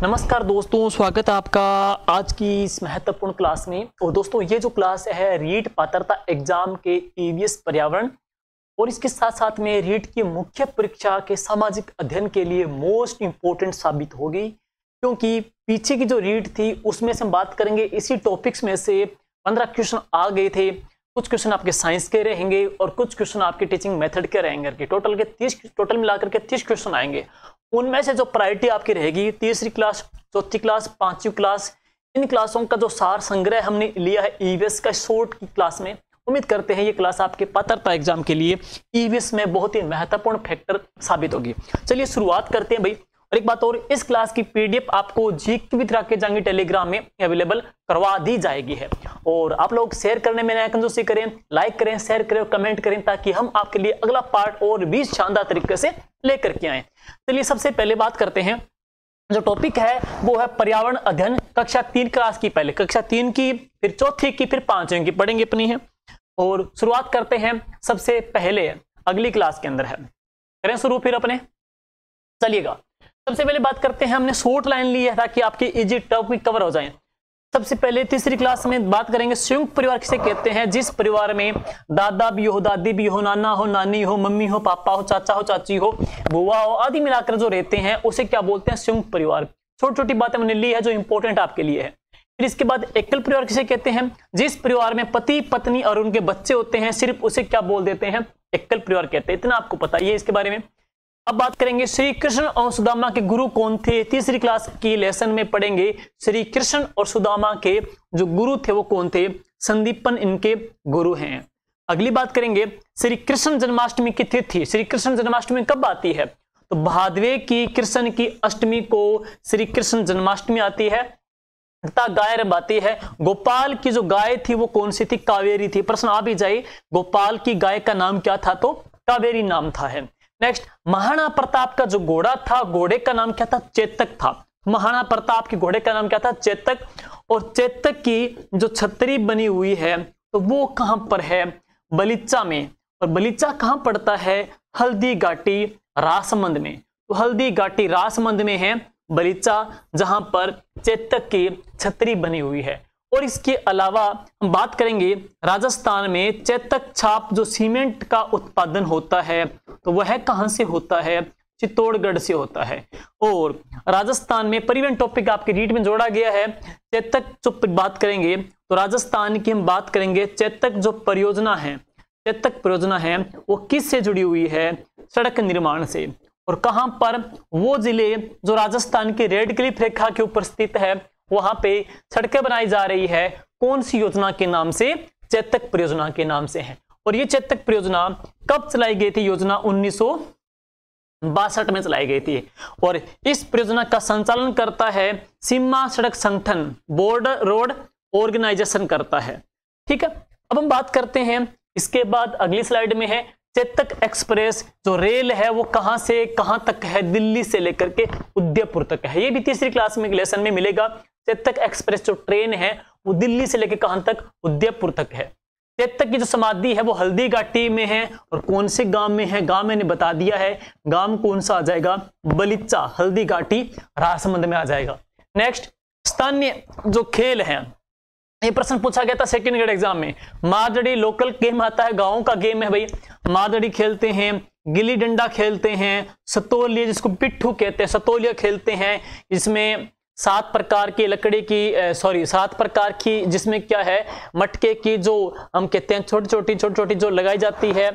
नमस्कार दोस्तों, स्वागत है आपका आज की इस महत्वपूर्ण क्लास में। और दोस्तों ये जो क्लास है रीट पात्रता एग्जाम के ईवीएस पर्यावरण और इसके साथ साथ में रीट की मुख्य परीक्षा के सामाजिक अध्ययन के लिए मोस्ट इंपोर्टेंट साबित होगी, क्योंकि पीछे की जो रीट थी उसमें से हम बात करेंगे इसी टॉपिक्स में से 15 क्वेश्चन आ गए थे। कुछ क्वेश्चन आपके साइंस के रहेंगे और कुछ क्वेश्चन आपके टीचिंग मेथड के रहेंगे। टोटल मिलाकर के 30 क्वेश्चन आएंगे। उनमें से जो प्रायोरिटी आपकी रहेगी तीसरी क्लास, चौथी क्लास, पांचवी क्लास, इन क्लासों का जो सार संग्रह हमने लिया है ईवीएस का शॉर्ट की क्लास में। उम्मीद करते हैं ये क्लास आपके पात्रता एग्जाम के लिए ईवीएस में बहुत ही महत्वपूर्ण फैक्टर साबित होगी। चलिए शुरुआत करते हैं भाई। और एक बात और, इस क्लास की पीडीएफ आपको जीके विद राकेश जांगी टेलीग्राम में अवेलेबल करवा दी जाएगी है। और आप लोग शेयर करने में कंजूसी करें, लाइक करें, शेयर करें, कमेंट करें, ताकि हम आपके लिए अगला पार्ट और भी शानदार तरीके से लेकर के आए। चलिए सबसे पहले बात करते हैं, जो टॉपिक है वो है पर्यावरण अध्ययन कक्षा 3 क्लास की। पहले कक्षा 3 की, फिर चौथी की, फिर 5वीं की पढ़ेंगे अपनी है। और शुरुआत करते हैं सबसे पहले अगली क्लास के अंदर है, करें शुरू फिर अपने। चलिएगा सबसे पहले बात करते हैं, हमने शॉर्ट लाइन ली है ताकि आपके इजी टॉपिक कवर हो जाए। सबसे पहले तीसरी क्लास में बात करेंगे संयुक्त परिवार किसे कहते हैं, जिस परिवार में दादा भी हो, दादी भी हो, नाना हो, नानी हो, मम्मी हो, पापा हो, चाचा हो, चाची हो, बुआ हो, आदि मिलाकर जो रहते हैं उसे क्या बोलते हैं, संयुक्त परिवार। छोटी छोटी बातें मैंने ली है जो इंपॉर्टेंट आपके लिए है। फिर इसके बाद एकल परिवार किसे कहते हैं, जिस परिवार में पति पत्नी और उनके बच्चे होते हैं सिर्फ उसे क्या बोल देते हैं, एकल परिवार कहते हैं। इतना आपको पता ही है इसके बारे में। अब बात करेंगे श्री कृष्ण और सुदामा के गुरु कौन थे। तीसरी क्लास की लेसन में पढ़ेंगे श्री कृष्ण और सुदामा के जो गुरु थे वो कौन थे, संदीपन इनके गुरु हैं। अगली बात करेंगे श्री कृष्ण जन्माष्टमी की तिथि। श्री कृष्ण जन्माष्टमी कब आती है, तो भादवे की कृष्ण की अष्टमी को श्री कृष्ण जन्माष्टमी आती है तथा गाय रबाती है। गोपाल की जो गाय थी वो कौन सी थी, कावेरी थी। प्रश्न आ भी जाए गोपाल की गाय का नाम क्या था, तो कावेरी नाम था है। नेक्स्ट, महाराणा प्रताप का जो घोड़ा था, घोड़े का नाम क्या था, चेतक था। महाराणा प्रताप के घोड़े का नाम क्या था, चेतक। और चेतक की जो छतरी बनी हुई है तो वो कहां पर है, बलीचा में। और बलीचा कहां पड़ता है, हल्दी घाटी रासमंद में। तो हल्दी घाटी रासमंद में है बलीचा, जहां पर चेतक की छतरी बनी हुई है। और इसके अलावा हम बात करेंगे राजस्थान में चेतक छाप जो सीमेंट का उत्पादन होता है तो वह कहां से होता है, चित्तौड़गढ़ से होता है। और राजस्थान में परिवहन टॉपिक आपके रीट में जोड़ा गया है। चेतक जो बात करेंगे तो राजस्थान की हम बात करेंगे, चेतक जो परियोजना है, चेतक परियोजना है वो किससे जुड़ी हुई है, सड़क निर्माण से। और कहां पर, वो जिले जो राजस्थान के रेड क्लिफ रेखा के ऊपर स्थित है वहां पे सड़कें बनाई जा रही है, कौन सी योजना के नाम से, चेतक परियोजना के नाम से है। और ये चेतक परियोजना कब चलाई गई थी, योजना 1962 में चलाई गई थी। और इस परियोजना का संचालन करता है सीमा सड़क संगठन, बॉर्डर रोड ऑर्गेनाइजेशन करता है। ठीक है, अब हम बात करते हैं इसके बाद अगली स्लाइड में है चेतक एक्सप्रेस जो रेल है वो कहां से कहां तक है, दिल्ली से लेकर के उदयपुर तक है। ये भी तीसरी क्लास में लेसन में मिलेगा। चेतक एक्सप्रेस जो ट्रेन है वो दिल्ली से लेकर कहां तक, उदयपुर तक है। चेतक की जो समाधि है वो हल्दी घाटी में है। और कौन से गांव में है, गांव मैंने बता दिया है, गांव कौन सा आ जाएगा, बलीचा, हल्दी घाटी रासमंद में आ जाएगा। नेक्स्ट, स्थानीय जो खेल है, ये प्रश्न पूछा गया था सेकंड ग्रेड एग्जाम में। मारदड़ी लोकल गेम आता है, गांव का गेम है भाई। मारदड़ी खेलते हैं, गिल्ली डंडा खेलते हैं, सतोलिया जिसको पिट्ठू कहते हैं, सतोलिया खेलते हैं। इसमें 7 प्रकार की लकड़ी की 7 प्रकार की, जिसमें क्या है, मटके की जो हम कहते हैं छोटी छोटी जो लगाई जाती है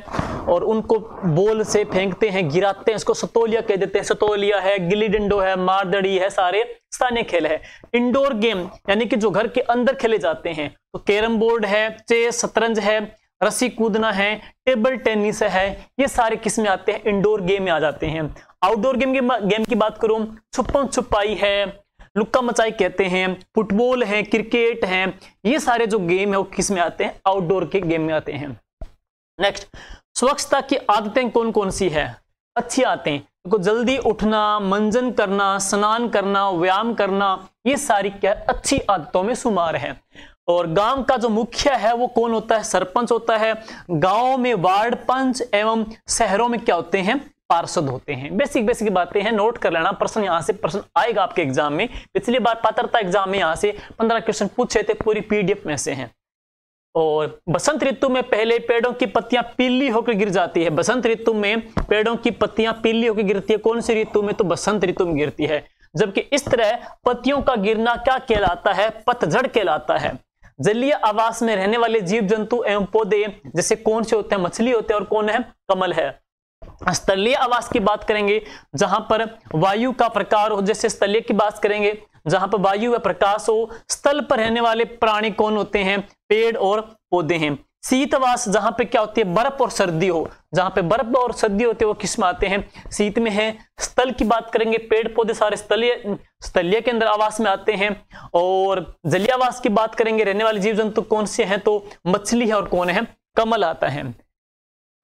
और उनको बॉल से फेंकते हैं, गिराते हैं, इसको सतोलिया कह देते हैं। सतोलिया है, गिल्ली डंडो है, मारदड़ी है, सारे स्थानीय खेल है। इंडोर गेम यानी कि जो घर के अंदर खेले जाते हैं तो कैरम बोर्ड है, चेस, शतरंज है, रस्सी कूदना है, टेबल टेनिस है, ये सारे किस में आते हैं, इंडोर गेम में आ जाते हैं। आउटडोर गेम की बात करूं, छुपन छुपाई है, लुक्का मचाई कहते हैं, फुटबॉल है, क्रिकेट है, ये सारे जो गेम है वो किस में आते हैं, आउटडोर के गेम में आते हैं। नेक्स्ट, स्वच्छता की आदतें कौन कौन सी है, अच्छी आदतें, तो जल्दी उठना, मंजन करना, स्नान करना, व्यायाम करना, ये सारी क्या अच्छी आदतों में शुमार है। और गांव का जो मुखिया है वो कौन होता है, सरपंच होता है। गांव में वार्ड पंच एवं शहरों में क्या होते हैं, पार्षद होते हैं। बेसिक बेसिक बातें हैं, नोट कर लेना, प्रश्न यहां से प्रश्न आएगा आपके एग्जाम में। पिछली बार पात्रता एग्जाम में यहां से 15 क्वेश्चन पूछे थे, पूरी पीडीएफ में से हैं। और बसंत ऋतु में पहले पेड़ों की पत्तियां पीली होकर गिर जाती है। बसंत ऋतु में पेड़ों की पत्तियां पीली होकर गिरती है, कौन सी ऋतु में? तो बसंत ऋतु में गिरती है। जबकि इस तरह पत्तियों का गिरना क्या कहलाता है? पतझड़ कहलाता है। जलीय आवास में रहने वाले जीव जंतु एवं पौधे जैसे कौन से होते हैं? मछली होते हैं, और कौन है? कमल है। स्थलीय आवास की बात करेंगे जहां पर वायु का प्रकार हो, जैसे स्थलीय की बात करेंगे जहां पर वायु व प्रकाश हो। स्थल पर रहने वाले प्राणी कौन होते हैं? पेड़ और पौधे हैं। शीतवास जहां पे क्या होती है? बर्फ और सर्दी हो। जहां पे बर्फ और सर्दी होती है वो किस में आते हैं? शीत में है। स्थल की बात करेंगे, पेड़ पौधे सारे स्थलीय के अंदर आवास में आते हैं। और जलीय आवास की बात करेंगे, रहने वाले जीव जंतु कौन से हैं? तो मछली है, और कौन है? कमल आता है।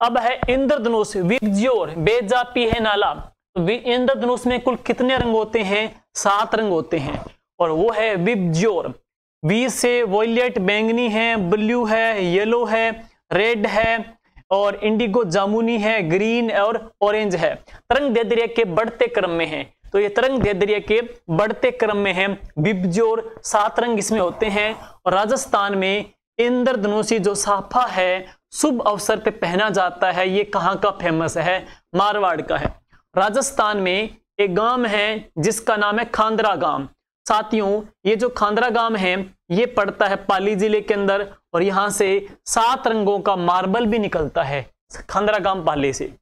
अब है इंद्रधनुष, विबज्योर, बेजापी है नाला। तो इंद्रधनुष में कुल कितने रंग होते हैं? 7 रंग होते हैं, और वो है विबज्योर। वी से वॉयलेट बैंगनी है, ब्लू है, येलो है, रेड है, और इंडिगो जामुनी है, ग्रीन और ऑरेंज है। तरंग दैर्ध्य के बढ़ते क्रम में है, तो ये तरंग दैर्ध्य के बढ़ते क्रम में है। विबज्योर 7 रंग इसमें होते हैं। और राजस्थान में इंद्रधनुषी जो साफा है शुभ अवसर पे पहना जाता है। ये कहाँ का फेमस है? मारवाड़ का है। राजस्थान में एक गांव है जिसका नाम है खांदरा गांव। साथियों, ये जो खांदरा गांव है ये पड़ता है पाली जिले के अंदर, और यहां से 7 रंगों का मार्बल भी निकलता है, खांदरा गांव पाली से।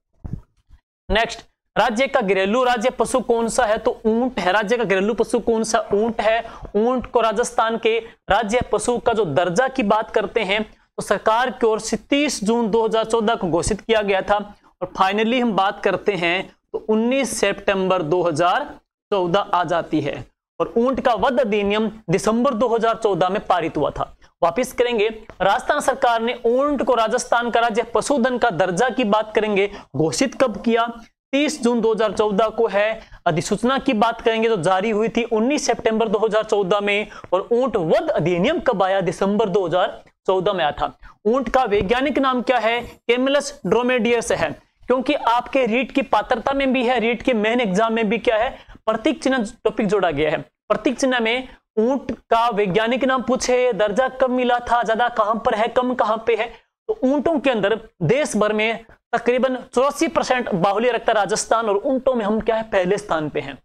नेक्स्ट, राज्य का घरेलू राज्य पशु कौन सा है? तो ऊंट है। राज्य का घरेलू पशु कौन सा? ऊंट है। ऊंट को राजस्थान के राज्य पशु का जो दर्जा की बात करते हैं तो सरकार की ओर से 30 जून 2014 को घोषित किया गया था, और फाइनली हम बात करते हैं तो 19 सितंबर 2014 आ जाती है। और ऊंट का वध अधिनियम दिसंबर 2014 में पारित हुआ था। वापिस करेंगे, राजस्थान सरकार ने ऊंट को राजस्थान का राज्य पशुधन का दर्जा की बात करेंगे, घोषित कब किया? 30 जून 2014 को है। अधिसूचना की बात करेंगे तो जारी हुई थी 19 सितंबर 2014 में। और ऊंट वध अधिनियम कब आया? दिसंबर 2014 में आया था। ऊंट का वैज्ञानिक नाम क्या है? कैमलस ड्रोमेडियस है, क्योंकि आपके रीट की पात्रता में भी है, रीट के मेन एग्जाम में भी क्या है? प्रतीक चिन्ह टॉपिक जोड़ा गया है। प्रतीक चिन्ह में ऊंट का वैज्ञानिक नाम पूछे, दर्जा कब मिला था, ज्यादा कहां पर है, कम कहां पे है। तो ऊंटों के अंदर देश भर में तकरीबन 84% बाहुल्य रखता राजस्थान, और ऊंटों में हम क्या है? पहले स्थान पे हैं।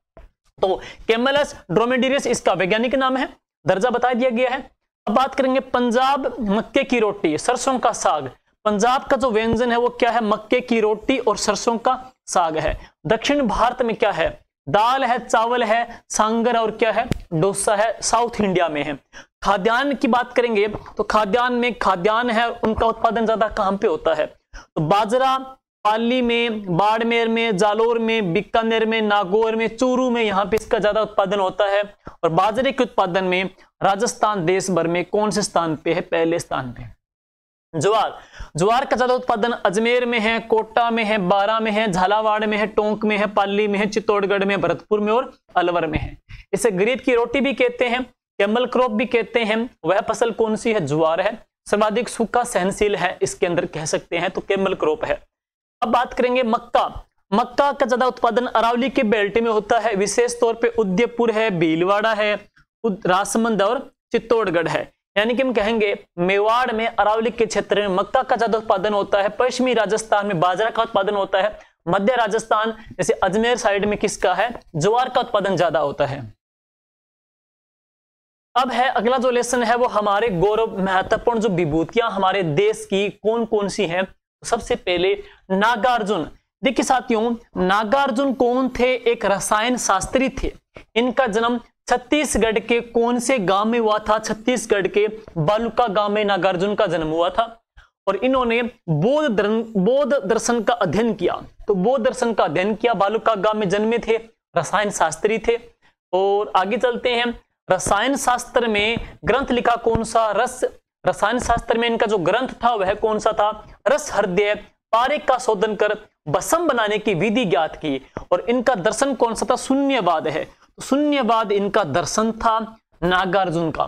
तो कैमलस ड्रोमेडियस इसका वैज्ञानिक नाम है, दर्जा बता दिया गया है। अब बात करेंगे पंजाब, मक्के की रोटी, सरसों का साग। पंजाब का जो व्यंजन है वो क्या है? मक्के की रोटी और सरसों का साग है। दक्षिण भारत में क्या है? दाल है, चावल है, सांगर और क्या है? डोसा है। साउथ इंडिया में है। खाद्यान्न की बात करेंगे तो खाद्यान्न में खाद्यान्न है, उनका उत्पादन ज्यादा कहां पे होता है? तो बाजरा पाली में, बाड़मेर में, जालोर में, बीकानेर में, नागौर में, चूरू में, यहाँ पे इसका ज्यादा उत्पादन होता है। और बाजरे के उत्पादन में राजस्थान देश भर में कौन से स्थान पे है? पहले स्थान पे। ज्वार का ज्यादा उत्पादन अजमेर में है, कोटा में है, बारा में है, झालावाड़ में है, टोंक में है, पाली में है, चित्तौड़गढ़ में, भरतपुर में और अलवर में है। इसे गरीब की रोटी भी कहते हैं, कैमल क्रॉप भी कहते हैं। वह फसल कौन सी है? ज्वार है। सर्वाधिक सूखा सहनशील है, इसके अंदर कह सकते हैं तो कैमल क्रॉप है। अब बात करेंगे मक्का। मक्का का ज्यादा उत्पादन अरावली के बेल्ट में होता है, विशेष तौर पे उदयपुर है, भीलवाड़ा है, राजसमंद और चित्तौड़गढ़ है। यानी कि हम कहेंगे मेवाड़ में, अरावली के क्षेत्र में मक्का का ज्यादा उत्पादन होता है। पश्चिमी राजस्थान में बाजरा का उत्पादन होता है। मध्य राजस्थान जैसे अजमेर साइड में किसका है? ज्वार का उत्पादन ज्यादा होता है। अब है अगला जो लेसन है वो हमारे गौरव महत्वपूर्ण जो विभूतियां हमारे देश की कौन कौन सी हैं। सबसे पहले नागार्जुन। देखिए साथियों, नागार्जुन कौन थे? एक रसायन शास्त्री थे। इनका जन्म छत्तीसगढ़ के कौन से गांव में हुआ था? छत्तीसगढ़ के बालुका गांव में नागार्जुन का जन्म हुआ था। और इन्होंने बौद्ध दर्शन का अध्ययन किया। तो बौद्ध दर्शन का अध्ययन किया, बालुका गांव में जन्मे थे, रसायन शास्त्री थे। और आगे चलते हैं, रसायन शास्त्र में ग्रंथ लिखा कौन सा? रसायन शास्त्र में इनका जो ग्रंथ था वह कौन सा था? रस हृदय पारेख का शोधन कर भस्म बनाने की विधि ज्ञात की। और इनका दर्शन कौन सा था? शून्यवाद है। शून्यवाद इनका दर्शन था नागार्जुन का।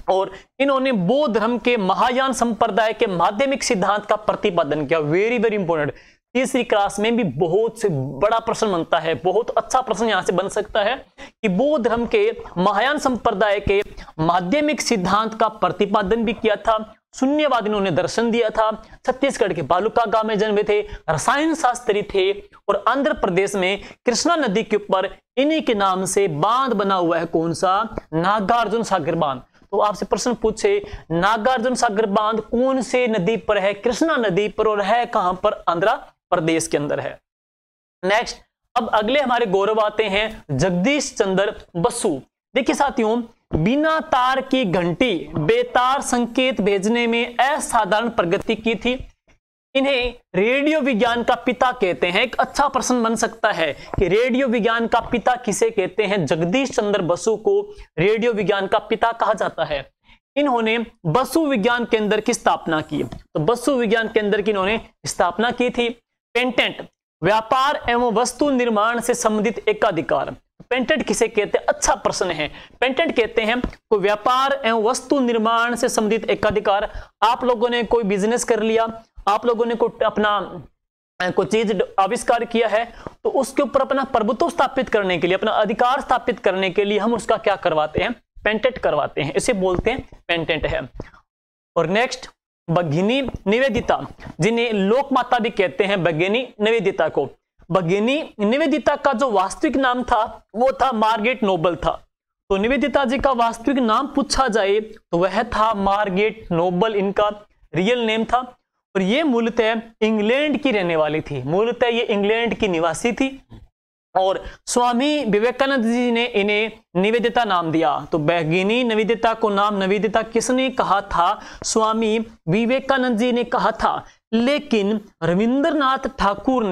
और इन्होंने बौद्ध धर्म के महायान संप्रदाय के माध्यमिक सिद्धांत का प्रतिपादन किया। Very very important. तीसरी क्लास में भी बहुत से बड़ा प्रश्न बनता है, बहुत अच्छा प्रश्न यहां से बन सकता है कि बौद्ध धर्म के महायान संप्रदाय के माध्यमिक सिद्धांत का प्रतिपादन भी किया था, शून्यवाद इन्होंने दर्शन दिया था, छत्तीसगढ़ के बालुका गांव में जन्मे थे, रसायन शास्त्री थे और आंध्र प्रदेश में कृष्णा नदी के ऊपर इन्हीं के नाम से बांध बना हुआ है, कौन सा, नागार्जुन सागर बांध। तो आपसे प्रश्न पूछे नागार्जुन सागर बांध कौन से नदी पर है, कृष्णा नदी पर, और है कहां पर, आंध्र प्रदेश के अंदर है। नेक्स्ट, अब अगले हमारे गौरव आते हैं जगदीश चंद्र बसु। देखिए साथियों, बिना तार की घंटी बेतार संकेत भेजने में असाधारण प्रगति की थी। इन्हें रेडियो विज्ञान का पिता कहते हैं। एक अच्छा प्रश्न बन सकता है कि रेडियो विज्ञान का पिता किसे कहते हैं। जगदीश चंद्र बसु को रेडियो विज्ञान का पिता कहा जाता है। इन्होंने बसु विज्ञान केंद्र की स्थापना की। तो बसु विज्ञान केंद्र की इन्होंने स्थापना की थी। पेटेंट, व्यापार एवं वस्तु निर्माण से संबंधित एकाधिकार। पेटेंट किसे कहते हैं, अच्छा प्रश्न है। पेटेंट कहते हैं कोई व्यापार एवं वस्तु निर्माण से संबंधित एकाधिकार। आप लोगों ने कोई बिजनेस कर लिया, आप लोगों ने कोई अपना कोई चीज आविष्कार किया है, तो उसके ऊपर अपना प्रभुत्व स्थापित करने के लिए, अपना अधिकार स्थापित करने के लिए हम उसका क्या करवाते हैं, पेटेंट करवाते हैं। इसे बोलते हैं पेटेंट है। और नेक्स्ट, भगिनी निवेदिता, जिन्हें लोक माता भी कहते हैं, भगिनी निवेदिता को। भगिनी निवेदिता का जो वास्तविक नाम था वो था मार्गरेट नोबल था। तो निवेदिता जी का वास्तविक नाम पूछा जाए तो वह था मार्गरेट नोबल, इनका रियल नेम था। और ये मूलतः इंग्लैंड की रहने वाली थी, मूलतः ये इंग्लैंड की निवासी थी। और स्वामी विवेकानंद जी ने इन्हें निवेदिता नाम दिया। तो भगिनी निवेदिता को नाम निवेदिता किसने कहा था, स्वामी विवेकानंद जी ने कहा था। लेकिन रविंद्रनाथ ठाकुर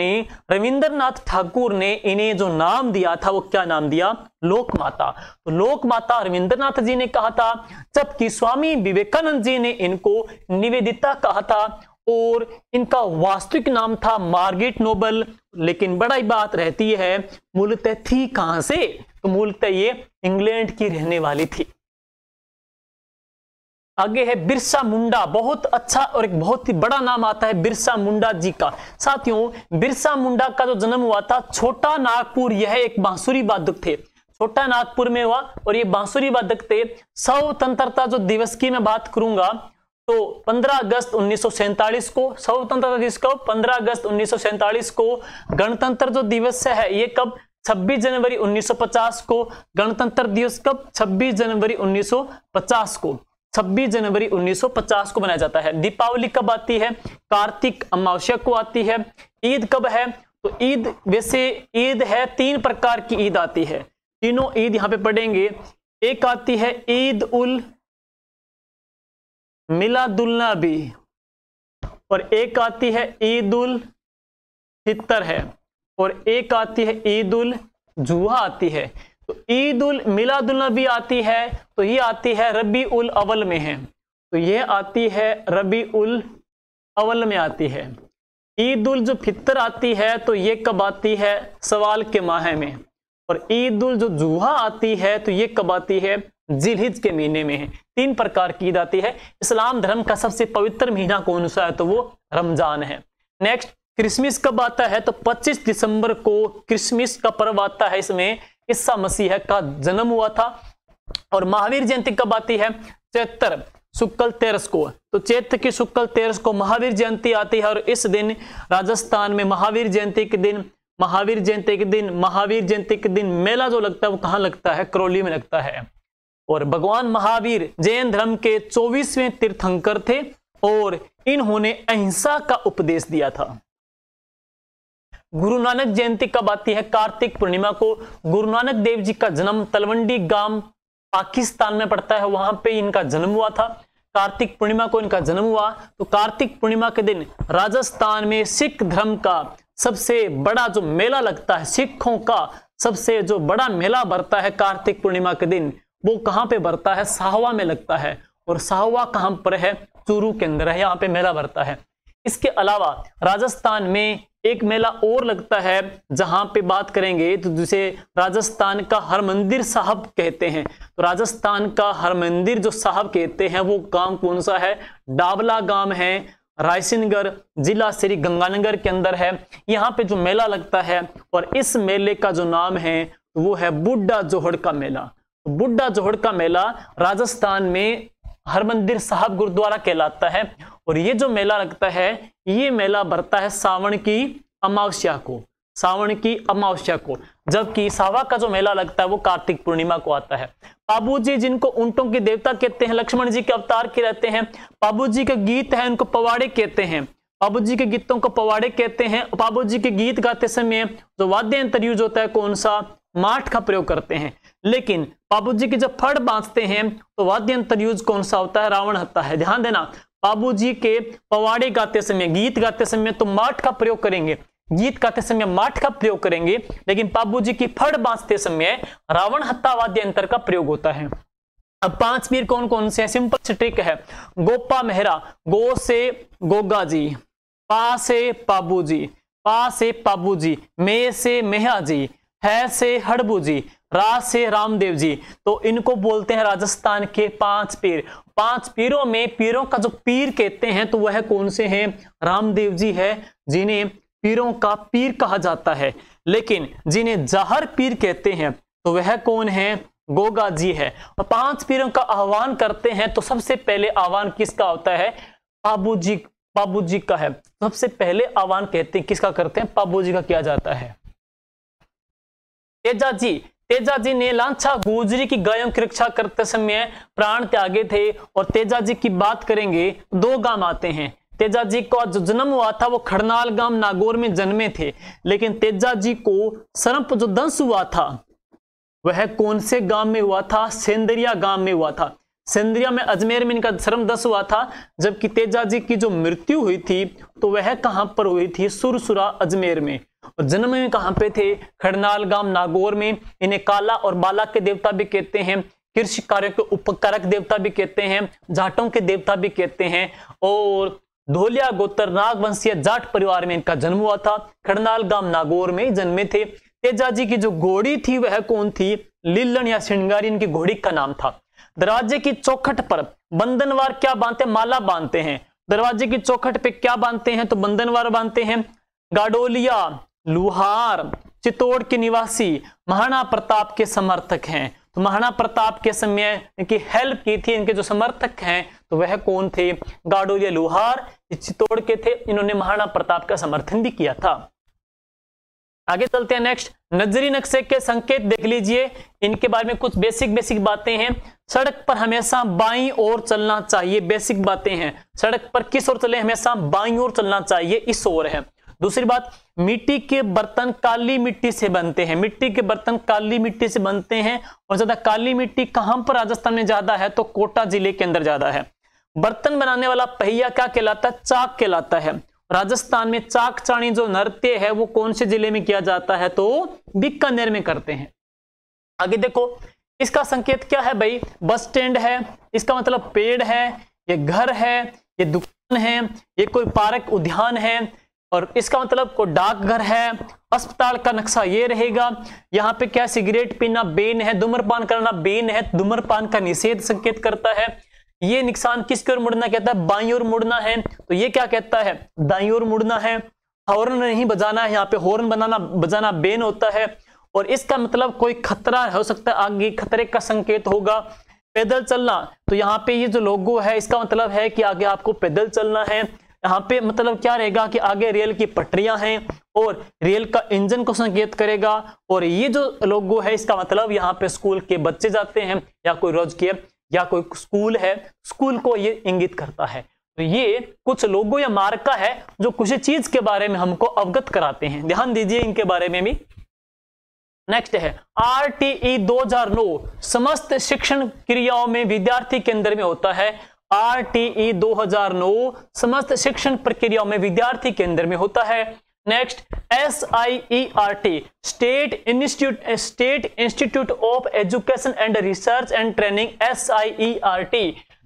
ने इन्हें जो नाम दिया था वो क्या नाम दिया, लोक माता। तो लोक माता रविंद्रनाथ जी ने कहा था, जबकि स्वामी विवेकानंद जी ने इनको निवेदिता कहा था और इनका वास्तविक नाम था मार्गरेट नोबल। लेकिन बड़ा ही बात रहती है, मूलतः थी कहां से, तो मूलतः ये इंग्लैंड की रहने वाली थी। आगे है बिरसा मुंडा, बहुत अच्छा और एक बहुत ही बड़ा नाम आता है बिरसा मुंडा जी का। साथियों, बिरसा मुंडा का जो जन्म हुआ था छोटा नागपुर, यह एक बांसुरी वादक थे, छोटा नागपुर में हुआ और ये बांसुरी वादक थे। स्वतंत्रता जो दिवस की मैं बात करूंगा तो 15 अगस्त 1947 को स्वतंत्रता दिवस को 15 अगस्त 1947 को। गणतंत्र जो दिवस है ये कब, 26 जनवरी 1950 को। गणतंत्र दिवस कब, 26 जनवरी 1950 को, 26 जनवरी 1950 को मनाया जाता है। दीपावली कब आती है, कार्तिक अमावस्या को आती है। ईद कब है, तो ईद, वैसे ईद है 3 प्रकार की ईद आती है, तीनों ईद यहां पे पढ़ेंगे। एक आती है ईद उल मिलादुलनबी और एक आती है ईद उल फितर है और एक आती है ईद उल जुहा आती है। तो ईद उल मिलादुलनबी आती है तो ये आती है रबी उल अव्वल में है, तो ये आती है रबी उल अव्वल में आती है। ईद उल जो फितर आती है तो ये कब आती है, सवाल के माह में। और ईद उल जो जुहा आती है तो ये कब आती है, जिलहिज के महीने में है। 3 प्रकार की ईद आती है। इस्लाम धर्म का सबसे पवित्र महीना कौन सा है, तो वो रमजान है। नेक्स्ट, क्रिसमस कब आता है, तो 25 दिसंबर को क्रिसमस का पर्व आता है। इसमें ईसा मसीह का जन्म हुआ था। और महावीर जयंती कब आती है, चैत्र शुक्ल 13 को। तो चैत्र की शुक्ल 13 को महावीर जयंती आती है। और इस दिन राजस्थान में महावीर जयंती के दिन मेला जो लगता है वो कहाँ लगता है, करौली में लगता है। और भगवान महावीर जैन धर्म के 24वें तीर्थंकर थे और इन्होंने अहिंसा का उपदेश दिया था। गुरु नानक जयंती कब आती है, कार्तिक पूर्णिमा को। गुरु नानक देव जी का जन्म तलवंडी गांव पाकिस्तान में पड़ता है, वहां पे इनका जन्म हुआ था। कार्तिक पूर्णिमा को इनका जन्म हुआ। तो कार्तिक पूर्णिमा के दिन राजस्थान में सिख धर्म का सबसे बड़ा जो मेला लगता है, सिखों का सबसे जो बड़ा मेला भरता है कार्तिक पूर्णिमा के दिन, वो कहां पे भरता है, साहवा में लगता है। और साहवा कहां पर है, चूरू के अंदर है, यहाँ पे मेला भरता है। इसके अलावा राजस्थान में एक मेला और लगता है जहां पे बात करेंगे तो जिसे राजस्थान का हरमंदिर साहब कहते हैं। तो राजस्थान का हरमंदिर जो साहब कहते हैं वो गांव कौन सा है, डाबला गांव है। रायसेनगढ़, जिला श्री गंगानगर के अंदर है। यहाँ पे जो मेला लगता है और इस मेले का जो नाम है वो है बुड्ढा जोहड़ का मेला। बुड्ढा जोहड़ का मेला राजस्थान में हरमंदिर साहब गुरुद्वारा कहलाता है और ये जो मेला लगता है ये मेला भरता है सावन की अमावस्या को, सावन की अमावस्या को, जबकि सावा का जो मेला लगता है वो कार्तिक पूर्णिमा को आता है। पाबू जी जिनको ऊंटों के देवता कहते हैं, लक्ष्मण जी के अवतार के रहते हैं। पाबू जी के गीत है उनको पवाड़े कहते हैं, पाबू जी के गीतों को पवाड़े कहते हैं। पाबू जी के गीत गाते समय जो वाद्य यंत्र यूज होता है कौन सा, माठ का प्रयोग करते हैं। लेकिन पाबू जी के जब फड़ बांधते हैं तो वाद्य यंत्र यूज कौन सा होता है, रावण हत्ता है। ध्यान देना, पाबू जी के पवाड़े गाते समय, गीत गाते समय तो माठ का प्रयोग करेंगे, गीत गाते समय माठ का प्रयोग करेंगे, लेकिन पाबू जी की फड़ बांधते समय रावण हत्ता वाद्य यंत्र का प्रयोग होता है। अब 5 पीर कौन कौन से हैं, सिंपल सी ट्रिक है। गोपा मेहरा, गो से गोगा जी, पा से पाबू जी, पा से पाबू जी, मे से मेहा जी, है से हड़बू जी, रा से रामदेव जी। तो इनको बोलते हैं राजस्थान के 5 पीर। 5 पीरों में पीरों का जो पीर कहते हैं तो वह कौन से हैं, रामदेव जी है जिन्हें पीरों का पीर कहा जाता है। लेकिन जिन्हें जहर पीर कहते हैं तो वह कौन है, गोगा जी है। और 5 पीरों का आह्वान करते हैं तो सबसे पहले आह्वान किसका होता है, पाबू जी का है। सबसे पहले आह्वान कहते हैं किसका करते हैं, पाबू जी का किया जाता है। तेजा जी ने लांछा गुजरी की गायों की रक्षा करते समय प्राण त्यागे थे। और तेजा जी की बात करेंगे 2 गांव आते हैं। तेजा जी का जो जन्म हुआ था वो खड़नाल गांव नागौर में जन्मे थे, लेकिन तेजा जी को सर्प जो दंश हुआ था वह कौन से गांव में हुआ था, सेंदरिया गांव में हुआ था। सेंदरिया में अजमेर में इनका सर्प दंश हुआ था। जबकि तेजा जी की जो मृत्यु हुई थी तो वह कहां पर हुई थी, सुरसुरा अजमेर में। और जन्म में कहां पे थे, खड़नाल गांव नागौर में। इन्हें काला और बाला के देवता भी कहते हैं, कृषि कार्यों के उपकारक देवता भी कहते हैं, जाटों के देवता भी कहते हैं। और धोलिया गोत्र नागवंशीय जाट परिवार में इनका जन्म हुआ था। खड़नाल गांव नागौर में जन्मे थे। तेजा जी की जो घोड़ी थी वह कौन थी, लीलन या श्रृंगारी इनकी घोड़ी का नाम था। दरवाजे की चौखट पर बंधनवार क्या बांधते हैं, माला बांधते हैं। दरवाजे की चौखट पे क्या बांधते हैं तो बंधनवार बांधते हैं। गाडोलिया, लुहार, चित्तौड़ के निवासी महाराणा प्रताप के समर्थक हैं। तो महाराणा प्रताप के समय इनकी हेल्प की थी, इनके जो समर्थक हैं तो वह कौन थे, गाडोलिया, लुहार, चित्तौड़ के थे। इन्होंने महाराणा प्रताप का समर्थन भी किया था। आगे चलते हैं नेक्स्ट। नजरी नक्शे के संकेत देख लीजिए, इनके बारे में कुछ बेसिक बातें हैं। सड़क पर हमेशा बाईं ओर चलना चाहिए, बेसिक बातें हैं। सड़क पर किस ओर चले, हमेशा बाईं ओर चलना चाहिए, इस ओर है। दूसरी बात, मिट्टी के बर्तन काली मिट्टी से बनते हैं। मिट्टी के बर्तन काली मिट्टी से बनते हैं और ज्यादा काली मिट्टी कहां पर राजस्थान में ज्यादा है तो कोटा जिले के अंदर ज्यादा है। बर्तन बनाने वाला पहिया क्या कहलाता है, चाक कहलाता है। राजस्थान में चाक चाणी जो नृत्य है वो कौन से जिले में किया जाता है तो बीकानेर में करते हैं। आगे देखो, इसका संकेत क्या है भाई, बस स्टैंड है, इसका मतलब पेड़ है, ये घर है, ये दुकान है, ये कोई पार्क उद्यान है, और इसका मतलब कोई डाकघर है। अस्पताल का नक्शा ये रहेगा। यहाँ पे क्या, सिगरेट पीना बेन है, धूम्रपान करना बेन है, धूम्रपान का निषेध संकेत करता है। ये निशान किसकी ओर मुड़ना कहता है, बाईं ओर मुड़ना है, तो ये क्या कहता है, दाईं ओर मुड़ना है। हॉर्न नहीं बजाना है, यहाँ पे हॉर्न बजाना बेन होता है। और इसका मतलब कोई खतरा हो सकता है, आगे खतरे का संकेत होगा। पैदल चलना, तो यहाँ पे ये जो लोगो है इसका मतलब है कि आगे आपको पैदल चलना है। यहाँ पे मतलब क्या रहेगा कि आगे रेल की पटरियां हैं और रेल का इंजन को संकेत करेगा। और ये जो लोगो है इसका मतलब यहाँ पे स्कूल के बच्चे जाते हैं या कोई राजकीय या कोई स्कूल है, स्कूल को ये इंगित करता है। तो ये कुछ लोगो या मार्का है जो कुछ चीज के बारे में हमको अवगत कराते हैं, ध्यान दीजिए इनके बारे में भी। नेक्स्ट है RTE 2009 समस्त शिक्षण क्रियाओं में विद्यार्थी केंद्र में होता है। RTE 2009 समस्त शिक्षण प्रक्रियाओं में विद्यार्थी केंद्र में होता है। Next SIERT state institute of education and research and training, SIERT।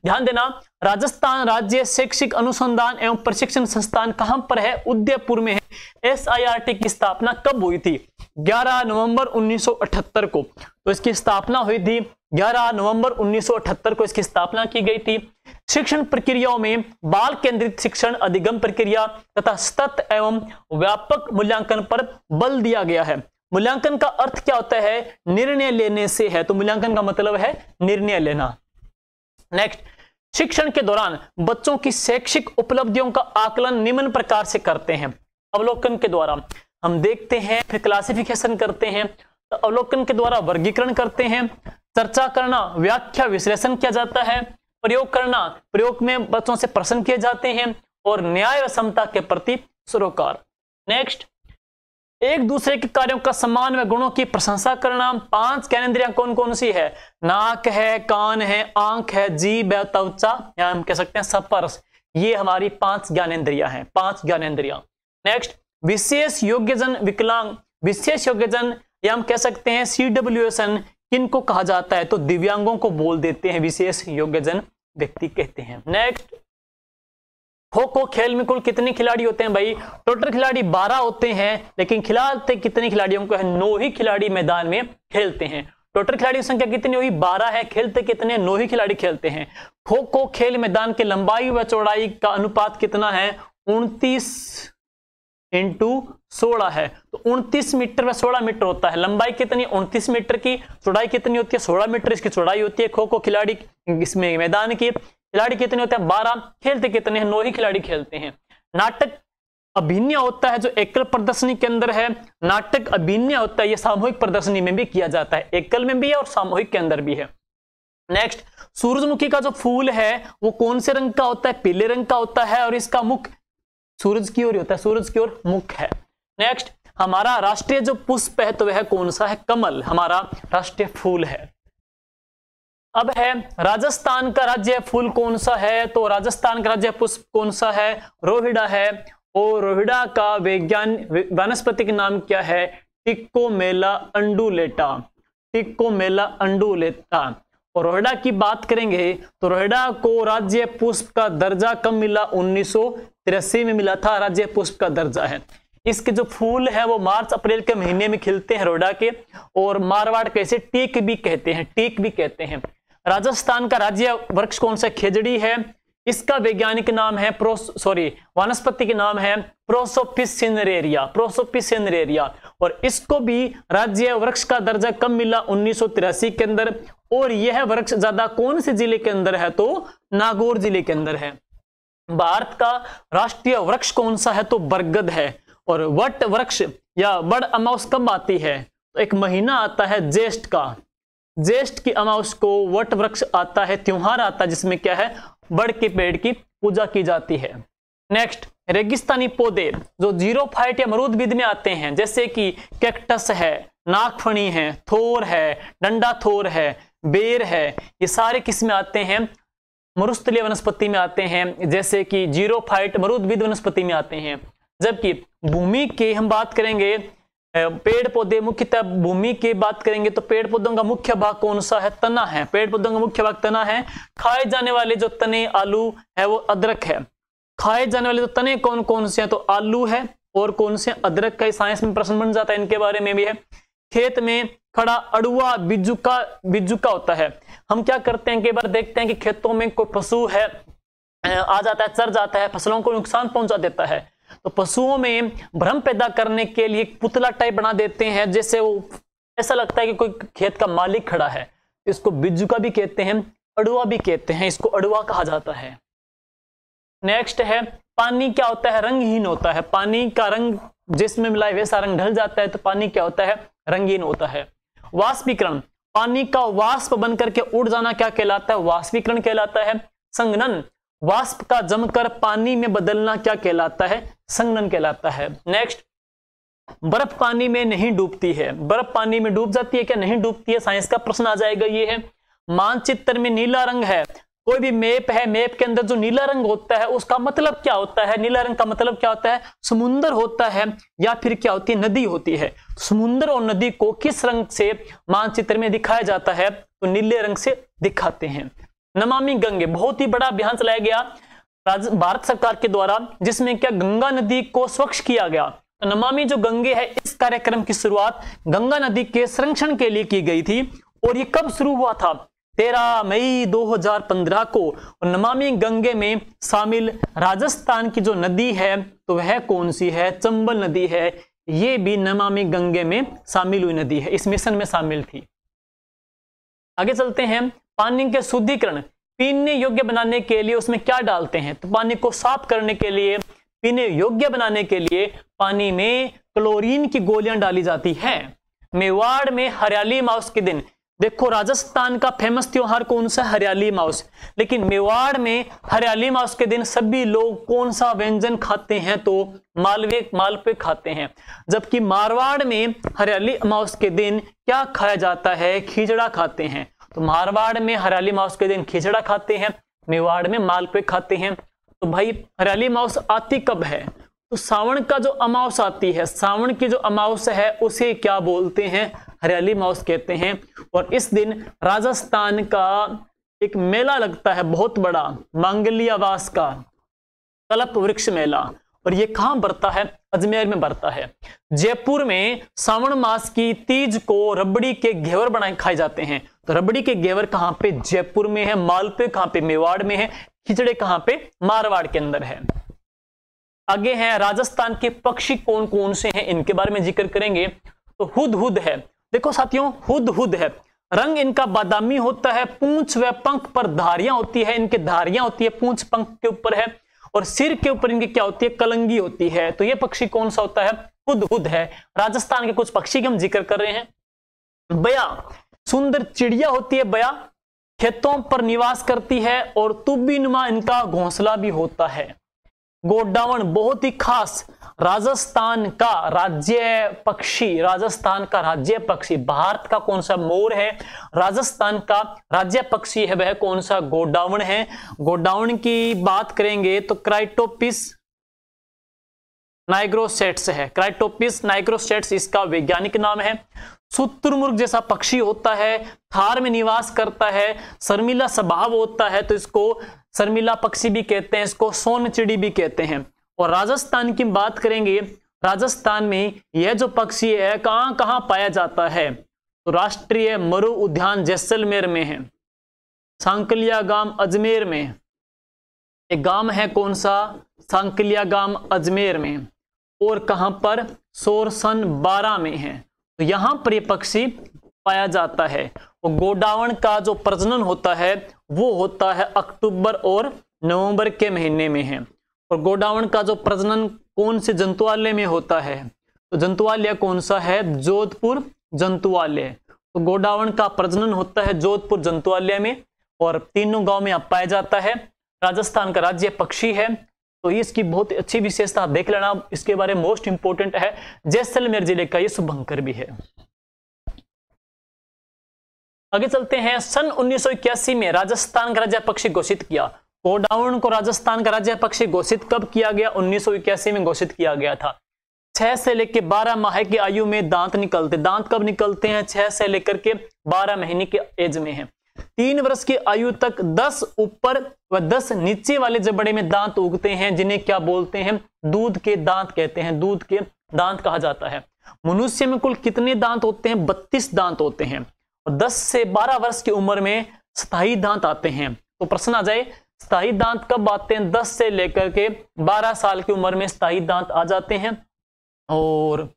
ध्यान देना, राजस्थान राज्य शैक्षिक अनुसंधान एवं प्रशिक्षण संस्थान कहां पर है, उदयपुर में है। SIRT की स्थापना कब हुई थी, 11 नवंबर 1978 को। तो इसकी स्थापना हुई थी 11 नवंबर 1978 को इसकी स्थापना की गई थी। शिक्षण प्रक्रियाओं में बाल केंद्रित शिक्षण, अधिगम प्रक्रिया तथा सतत एवं व्यापक मूल्यांकन पर बल दिया गया है। मूल्यांकन का अर्थ क्या होता है? निर्णय लेने से है, तो मूल्यांकन का मतलब है निर्णय लेना। नेक्स्ट, शिक्षण के दौरान बच्चों की शैक्षिक उपलब्धियों का आकलन निम्न प्रकार से करते हैं। अवलोकन के द्वारा हम देखते हैं, फिर क्लासिफिकेशन करते हैं, तो अवलोकन के द्वारा वर्गीकरण करते हैं, चर्चा करना, व्याख्या विश्लेषण किया जाता है, प्रयोग करना, प्रयोग में बच्चों से प्रश्न किए जाते हैं, और न्याय व समता के प्रति सरोकार। नेक्स्ट, एक दूसरे के कार्यों का सम्मान व गुणों की प्रशंसा करना। 5 ज्ञानेंद्रियां कौन कौन सी है? नाक है, कान है, आंख है, जीभ है, त्वचा, या हम कह सकते हैं स्पर्श। ये हमारी 5 ज्ञानेंद्रियां हैं, 5 ज्ञानेंद्रियां। नेक्स्ट, विशेष योग्यजन विकलांग, विशेष योग्यजन या हम कह सकते हैं CWSN किनको कहा जाता है? तो दिव्यांगों को बोल देते हैं विशेष योग्यजन व्यक्ति कहते हैं। नेक्स्ट, खो खो खेल में कुल कितने खिलाड़ी होते हैं भाई? टोटल खिलाड़ी 12 होते हैं, लेकिन खिलाते कितने खिलाड़ियों को है? 9 ही खिलाड़ी मैदान में खेलते हैं। टोटल खिलाड़ी की संख्या कितनी हुई? 12 है, खेलते कितने? 9 ही खिलाड़ी खेलते हैं। खो खो खेल मैदान के लंबाई व चौड़ाई का अनुपात कितना है? 29x16 है, तो 29 मीटर व 16 मीटर होता है। लंबाई कितनी? 29 मीटर की। चौड़ाई कितनी होती है? 16 मीटर इसकी चौड़ाई होती है। खो खो खिलाड़ी इसमें मैदान की खिलाड़ी कितने होते हैं? 12। खेलते कितने हैं? 9 ही खिलाड़ी खेलते हैं। नाटक अभिनय होता है जो एकल प्रदर्शनी के अंदर है। नाटक अभिनय होता है, ये सामूहिक प्रदर्शनी में भी किया जाता है, एकल में भी है और सामूहिक के अंदर भी है। नेक्स्ट, सूरजमुखी का जो फूल है वो कौन से रंग का होता है? पीले रंग का होता है, और इसका मुख सूरज की ओर होता है, सूरज की ओर मुख है। नेक्स्ट, हमारा राष्ट्रीय जो पुष्प है तो वह कौन सा है? कमल हमारा राष्ट्रीय फूल है। अब है राजस्थान का राज्य फूल कौन सा है? तो राजस्थान का राज्य पुष्प कौन सा है? रोहिड़ा है, और रोहिड़ा का वानस्पतिक नाम क्या है? टिक्कोमेला अंडुलेटा, टिक्कोमेला अंडुलेटा। और रोहिड़ा की बात करेंगे तो रोहिड़ा को राज्य पुष्प का दर्जा कब मिला? 1983 में मिला था, राज्य पुष्प का दर्जा है। इसके जो फूल है वो मार्च अप्रैल के महीने में खिलते हैं रोहिड़ा के, और मारवाड़ कैसे टीक भी कहते हैं, टीक भी कहते हैं। राजस्थान का राज्य वृक्ष कौन सा? खेजड़ी है। इसका वैज्ञानिक नाम है वानस्पति के नाम है प्रोसोपिस सिनेरेरिया, प्रोसोपिस सिनेरेरिया। और इसको भी राज्य वृक्ष का दर्जा कब मिला? 1983 के अंदर। और यह वृक्ष ज्यादा कौन से जिले के अंदर है? तो नागौर जिले के अंदर है। भारत का राष्ट्रीय वृक्ष कौन सा है? तो बरगद है। और वट वृक्ष या बड़ अमावस कब आती है? तो एक महीना आता है ज्येष्ठ का, ज्येष्ठ की अमावस को वट वृक्ष आता है, त्योहार आता है जिसमें क्या है? बड़ के पेड़ की पूजा की जाती है। नेक्स्ट, रेगिस्तानी पौधे जो जीरोफाइट या मरूदबिद में आते हैं, जैसे कि कैक्टस है, नागफनी है, थोर है, डंडा थोर है, बेर है, ये सारे किस में आते हैं? मरुस्थलीय वनस्पति में आते हैं, जैसे कि जीरोफाइट मरूदबिद वनस्पति में आते हैं। जबकि भूमि की हम बात करेंगे, पेड़ पौधे मुख्यतः भूमि की बात करेंगे तो पेड़ पौधों का मुख्य भाग कौन सा है? तना है। पेड़ पौधों का मुख्य भाग तना है। खाए जाने वाले जो तने आलू है वो अदरक है। खाए जाने वाले जो तने कौन कौन से हैं? तो आलू है, और कौन से? अदरक का। साइंस में प्रश्न बन जाता है, इनके बारे में भी है। खेत में खड़ा अड़ुआ बिज्जुका होता है। हम क्या करते हैं, कई बार देखते हैं कि खेतों में कोई पशु है आ जाता है, चर जाता है, फसलों को नुकसान पहुंचा देता है, तो पशुओं में भ्रम पैदा करने के लिए पुतला टाइप बना देते हैं, जैसे वो ऐसा लगता है कि कोई खेत का मालिक खड़ा है। इसको बिज्जुका भी कहते हैं, अड़ुआ भी कहते हैं, इसको अड़ुआ कहा जाता है। नेक्स्ट है, पानी क्या होता है? रंगहीन होता है। पानी का रंग जिसमें मिलाए वैसा रंग ढल जाता है, तो पानी क्या होता है? रंगीन होता है। वाष्पीकरण, पानी का वाष्प बनकर के उड़ जाना क्या कहलाता है? वाष्पीकरण कहलाता है। संघनन, वाष्प का जमकर पानी में बदलना क्या कहलाता है? संघनन कहलाता है। नेक्स्ट, बर्फ पानी में नहीं डूबती है। बर्फ पानी में डूब जाती है क्या? नहीं डूबती है। साइंस का प्रश्न आ जाएगा ये है। मानचित्र में नीला रंग है, कोई भी मैप है, मैप के अंदर जो नीला रंग होता है उसका मतलब क्या होता है? नीला रंग का मतलब क्या होता है? समुद्र होता है, या फिर क्या होती है? नदी होती है। समुद्र और नदी को किस रंग से मानचित्र में दिखाया जाता है? तो नीले रंग से दिखाते हैं। नमामि गंगे, बहुत ही बड़ा अभियान चलाया गया भारत सरकार के द्वारा, जिसमें क्या गंगा नदी को स्वच्छ किया गया। तो नमामि जो गंगे है, इस कार्यक्रम की शुरुआत गंगा नदी के संरक्षण के लिए की गई थी, और ये कब शुरू हुआ था? 13 मई 2015 को। और नमामि गंगे में शामिल राजस्थान की जो नदी है तो वह कौन सी है? चंबल नदी है। ये भी नमामि गंगे में शामिल हुई नदी है, इस मिशन में शामिल थी। आगे चलते हैं। पानी के शुद्धिकरण, पीने योग्य बनाने के लिए उसमें क्या डालते हैं? तो पानी को साफ करने के लिए, पीने योग्य बनाने के लिए पानी में क्लोरीन की गोलियां डाली जाती है। मेवाड़ में हरियाली माउस के दिन, देखो राजस्थान का फेमस त्योहार कौन सा? हरियाली माउस। लेकिन मेवाड़ में हरियाली माउस के दिन सभी लोग कौन सा व्यंजन खाते हैं? तो मालपुए खाते हैं। जबकि मारवाड़ में हरियाली माउस के दिन क्या खाया जाता है? खिचड़ा खाते हैं। तो मारवाड़ में हरियाली माउस के दिन खिचड़ा खाते हैं, मेवाड़ में मालपुए खाते हैं। तो भाई हरियाली माउस आती कब है? तो सावन का जो अमावस आती है, सावन की जो अमावस है उसे क्या बोलते हैं? हरियाली माउस कहते हैं। और इस दिन राजस्थान का एक मेला लगता है बहुत बड़ा, मांगलियावास का कल्प वृक्ष मेला। और ये कहां बढ़ता है? अजमेर में बढ़ता है। जयपुर में सावन मास की तीज को रबड़ी के घेवर बनाए खाए जाते हैं। तो रबड़ी के घेवर कहां पे? जयपुर में है। मालपुए कहां पे? मेवाड़ में है। खिचड़े कहां पे? मारवाड़ के अंदर है। आगे है राजस्थान के पक्षी कौन कौन से हैं, इनके बारे में जिक्र करेंगे। तो हुदहुद है। देखो साथियों, हुदहुद है, रंग इनका बादामी होता है, पूंछ व पंख पर धारियां होती है, इनके धारियां होती है, पूंछ पंख के ऊपर है, और सिर के ऊपर इनकी क्या होती है? कलंगी होती है। तो ये पक्षी कौन सा होता है? हुदहुद है। राजस्थान के कुछ पक्षी के हम जिक्र कर रहे हैं। बया, सुंदर चिड़िया होती है बया, खेतों पर निवास करती है और तुबिनुमा इनका घोंसला भी होता है। गोडावण, बहुत ही खास राजस्थान का राज्य पक्षी, राजस्थान का राज्य पक्षी। भारत का कौन सा मोर है? राजस्थान का राज्य पक्षी है वह कौन सा? गोडावण है। गोडावण की बात करेंगे तो क्राइटोपिस नाइग्रोसेट्स है। क्राइटोपिस नाइग्रोसेट्स इसका वैज्ञानिक नाम है। शुतुरमुर्ग जैसा पक्षी होता है, थार में निवास करता है, शर्मिला स्वभाव होता है, तो इसको शर्मिला पक्षी भी कहते हैं, इसको सोन चिड़ी भी कहते हैं। और राजस्थान की बात करेंगे, राजस्थान में यह जो पक्षी है कहां कहां पाया जाता है? तो राष्ट्रीय मरु उद्यान जैसलमेर में है, सांकलिया गांव अजमेर में, एक गांव है कौन सा? सांकलिया गांव अजमेर में। और कहां पर? सोरसन 12 में है। तो यहां पर यह पक्षी पाया जाता है। और गोडावण का जो प्रजनन होता है वो होता है अक्टूबर और नवंबर के महीने में है। और गोडावण का जो प्रजनन कौन से जंतुआलय में होता है? तो जंतुआलय कौन सा है? जोधपुर जंतुआलय। तो गोडावण का प्रजनन होता है जोधपुर जंतुआलय में, और तीनों गांव में पाया जाता है। राजस्थान का राज्य पक्षी है। तो इसकी बहुत अच्छी विशेषता देख लेना, इसके बारे में मोस्ट इंपोर्टेंट है। जैसलमेर जिले का ये शुभंकर भी है। आगे चलते हैं। सन 1981 में राजस्थान का राज्य पक्षी घोषित किया। गोडावण को राजस्थान का राज्य पक्षी घोषित कब किया गया? 1981 में घोषित किया गया था। 6 से लेकर 12 माह की आयु में दांत निकलते। दांत कब निकलते हैं? 6 से लेकर के 12 महीने के एज में है। 3 वर्ष की आयु तक 10 ऊपर व 10 नीचे वाले जबड़े में दांत उगते हैं, जिन्हें क्या बोलते हैं? दूध के दांत कहते हैं। दूध के दांत कहा जाता है। मनुष्य में कुल कितने दांत होते हैं? 32 दांत होते हैं। और 10 से 12 वर्ष की उम्र में स्थायी दांत आते हैं। तो प्रश्न आ जाए, स्थायी दांत कब आते हैं? 10 से लेकर के 12 साल की उम्र में स्थायी दांत आ जाते हैं। और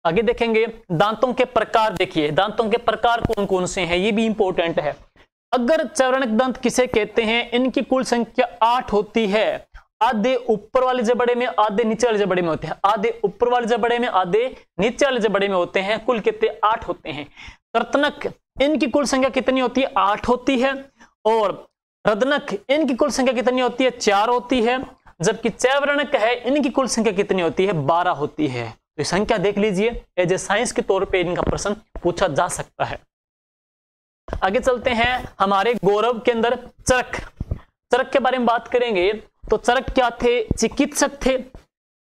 आगे देखेंगे दांतों के प्रकार। देखिए दांतों के प्रकार कौन कौन से हैं, ये भी इंपॉर्टेंट है। अगर चरणक दंत किसे कहते हैं? इनकी कुल संख्या 8 होती है। आधे ऊपर वाले जबड़े में, आधे नीचे वाले जबड़े में होते हैं। आधे ऊपर वाले जबड़े में, आधे नीचे वाले जबड़े में होते हैं। कुल कितने? 8 होते हैं। कर्तनक, इनकी कुल संख्या कितनी होती है? 8 होती है। और रदनक, इनकी कुल संख्या कितनी होती है? 4 होती है। जबकि चैवरणक है, इनकी कुल संख्या कितनी होती है? 12 होती है। तो संख्या देख लीजिए, एज ए साइंस के तौर पे इनका प्रश्न पूछा जा सकता है। आगे चलते हैं। हमारे गौरव के अंदर चरक, चरक के बारे में बात करेंगे। तो चरक क्या थे? चिकित्सक थे।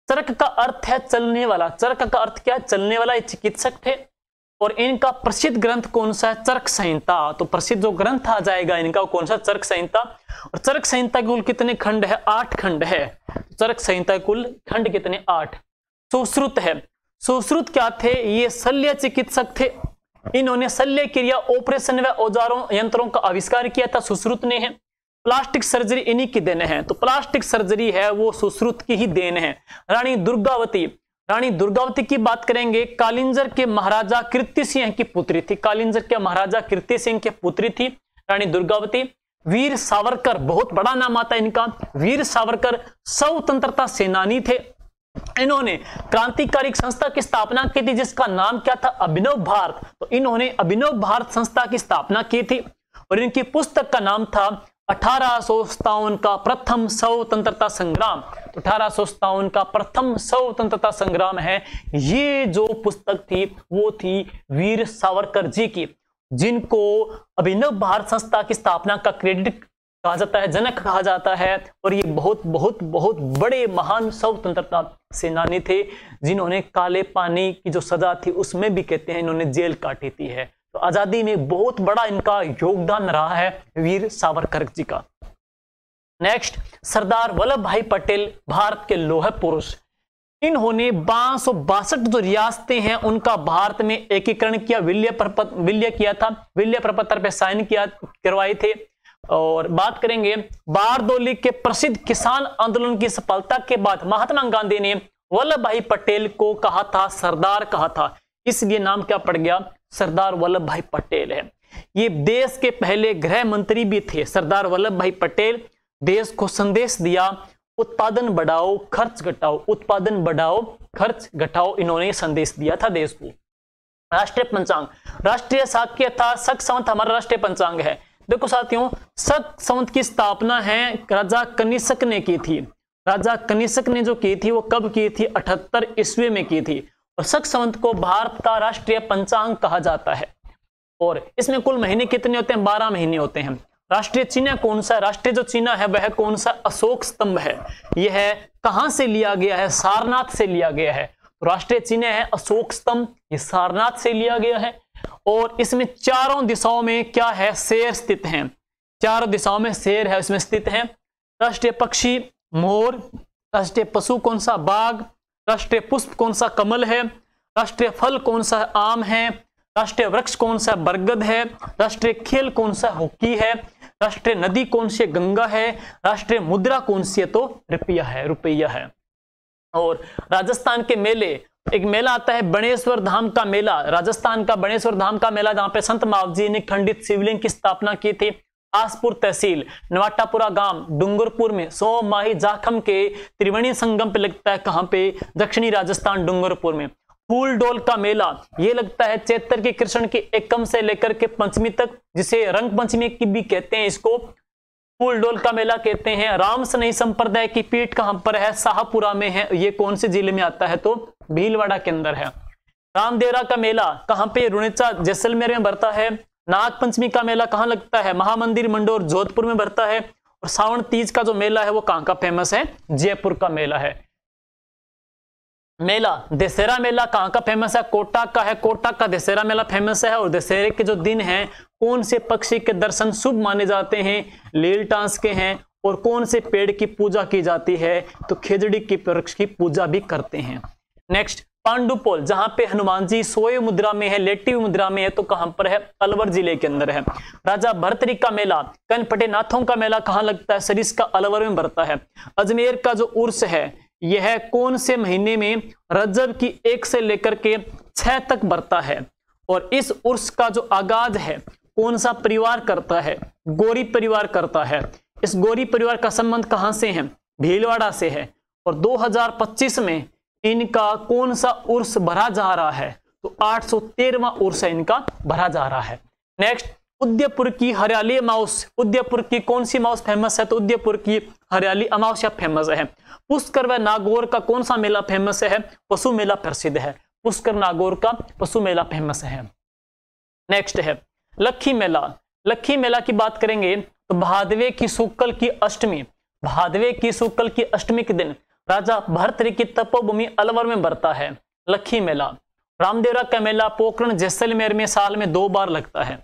चरक का अर्थ है चलने वाला। चरक का अर्थ क्या है? चलने वाला। ये चिकित्सक थे। और इनका प्रसिद्ध ग्रंथ कौन सा है? चरक संहिता। तो प्रसिद्ध जो ग्रंथ आ जाएगा इनका कौन सा? चरक संहिता। और चरक संहिता कुल कितने खंड है? 8 खंड है। चरक संहिता कुल खंड कितने? 8। सुश्रुत है। सुश्रुत क्या थे? ये शल्य चिकित्सक थे। इन्होंने शल्य क्रिया, ऑपरेशन व औजारों यंत्रों का आविष्कार किया था, सुश्रुत ने है। प्लास्टिक सर्जरी इन्हीं की देन है, तो प्लास्टिक सर्जरी है वो सुश्रुत की ही देन है। रानी दुर्गावती की बात करेंगे, कालिंजर के महाराजा कीर्ति सिंह की पुत्री थी। कालिंजर के महाराजा कीर्ति सिंह की पुत्री थी रानी दुर्गावती। वीर सावरकर, बहुत बड़ा नाम आता है इनका, वीर सावरकर स्वतंत्रता सेनानी थे। इन्होंने क्रांतिकारी संस्था की स्थापना की थी जिसका नाम क्या था, अभिनव भारत। तो इन्होंने अभिनव भारत संस्था की स्थापना की थी और इनकी पुस्तक का नाम था 1857 का प्रथम स्वतंत्रता संग्राम। तो 1857 का प्रथम स्वतंत्रता संग्राम है, ये जो पुस्तक थी वो थी वीर सावरकर जी की, जिनको अभिनव भारत संस्था की स्थापना का क्रेडिट कहा जाता है, जनक कहा जाता है। और ये बहुत बहुत बहुत बड़े महान स्वतंत्रता सेनानी थे, जिन्होंने काले पानी की जो सजा थी उसमें भी कहते हैं इन्होंने जेल काटी थी है। तो आजादी में बहुत बड़ा इनका योगदान रहा है वीर सावरकर जी का। नेक्स्ट, सरदार वल्लभ भाई पटेल, भारत के लौह पुरुष। इन्होंने 1262 जो रियासतें हैं उनका भारत में एकीकरण किया, विलय किया था, विलय प्रपत्र पे साइन करवाए थे। और बात करेंगे बारदोली के प्रसिद्ध किसान आंदोलन की सफलता के बाद महात्मा गांधी ने वल्लभ भाई पटेल को कहा था, सरदार कहा था, इसलिए नाम क्या पड़ गया, सरदार वल्लभ भाई पटेल है। ये देश के पहले गृह मंत्री भी थे। सरदार वल्लभ भाई पटेल देश को संदेश दिया, उत्पादन बढ़ाओ खर्च घटाओ, उत्पादन बढ़ाओ खर्च घटाओ, इन्होंने संदेश दिया था देश को। राष्ट्रीय पंचांग, राष्ट्रीय शाक्य था शक संवत हमारा राष्ट्रीय पंचांग है। देखो साथियों, शक संवत की स्थापना है राजा कनिष्क ने की थी। राजा कनिष्क ने जो की थी वो कब की थी, 78 ईस्वी में की थी। और शक संवत को भारत का राष्ट्रीय पंचांग कहा जाता है। और इसमें कुल महीने कितने होते हैं, 12 महीने होते हैं। राष्ट्रीय चिन्ह कौन सा है, राष्ट्रीय जो चिन्ह है वह कौन सा, अशोक स्तंभ है। यह है कहां से लिया गया है, सारनाथ से लिया गया है। तो राष्ट्रीय चिन्ह है अशोक स्तंभ, ये सारनाथ से लिया गया है। और इसमें चारों दिशाओं में क्या है, शेर स्थित हैं, चारों दिशाओं में शेर है इसमें स्थित है। राष्ट्रीय पक्षी मोर, राष्ट्रीय पशु कौन सा, बाघ, राष्ट्रीय पुष्प कौन सा, कमल है, राष्ट्रीय फल कौन सा, आम है, राष्ट्रीय वृक्ष कौन सा, बरगद है, राष्ट्रीय खेल कौन सा, हॉकी है, राष्ट्रीय नदी कौन सी, गंगा है, राष्ट्रीय मुद्रा कौन सी है, तो रुपया है। और राजस्थान के मेले, एक मेला आता है बणेश्वर धाम का मेला, राजस्थान का बणेश्वर धाम का मेला, जहां पे संत मावजी ने खंडित शिवलिंग की स्थापना की थी। आसपुर तहसील, नवाटापुरा गांव, डूंगरपुर में, सोमाही जाखम के त्रिवेणी संगम पे लगता है, कहां पे, दक्षिणी राजस्थान डूंगरपुर में। फूल डोल का मेला ये लगता है चैत्र के कृष्ण के एकम से लेकर के पंचमी तक, जिसे रंग पंचमी की भी कहते हैं, इसको फूल डोल का मेला कहते हैं। राम सनई संप्रदाय की पीठ कहां पर है, शाहपुरा में है। ये कौन से जिले में आता है, तो भीलवाड़ा के अंदर है। रामदेवरा का मेला कहां पे, रुणेचा जैसलमेर में भरता है। नाग पंचमी का मेला कहां लगता है, महामंदिर मंडोर जोधपुर में भरता है। और सावन तीज का जो मेला है वो कहां का फेमस है, जयपुर का मेला है। मेला दशहरा मेला कहां का फेमस है, कोटा का है, कोटा का दशहरा मेला फेमस है। और दशहरे के जो दिन हैं कौन से पक्षी के दर्शन शुभ माने जाते हैं, लीलटांस के हैं। और कौन से पेड़ की पूजा की जाती है, तो खेजड़ी की वृक्ष की पूजा भी करते हैं। नेक्स्ट, पांडुपोल, जहां पे हनुमान जी सोए मुद्रा में है, लेटी हुई मुद्रा में है, तो कहां पर है, अलवर जिले के अंदर है। राजा भरतरी का मेला, कनपटे नाथों का मेला कहां लगता है, सरिस का अलवर में भरता है। अजमेर का जो उर्स है यह कौन से महीने में, रजब की 1 से लेकर के 6 तक बढ़ता है। और इस उर्स का जो आगाज है कौन सा परिवार करता है, गौरी परिवार करता है। इस गौरी परिवार का संबंध कहां से है, भीलवाड़ा से है। और 2025 में इनका कौन सा उर्स भरा जा रहा है, तो 813वां उर्स है इनका भरा जा रहा है। नेक्स्ट, उदयपुर की हरियाली अमावस, उदयपुर की कौन सी अमावस फेमस है, तो उदयपुर की हरियाली अमावस्या फेमस है। पुष्कर व नागौर का कौन सा मेला फेमस है, पशु मेला प्रसिद्ध है। पुष्कर नागौर का पशु मेला फेमस है। नेक्स्ट है लक्खी मेला। लक्खी मेला की बात करेंगे तो भादवे की शुक्ल की अष्टमी, भादवे की शुक्ल की अष्टमी के दिन राजा भरतरी की तपोभूमि अलवर में बढ़ता है लक्खी मेला। रामदेवरा का मेला पोखरण जैसलमेर में साल में 2 बार लगता है,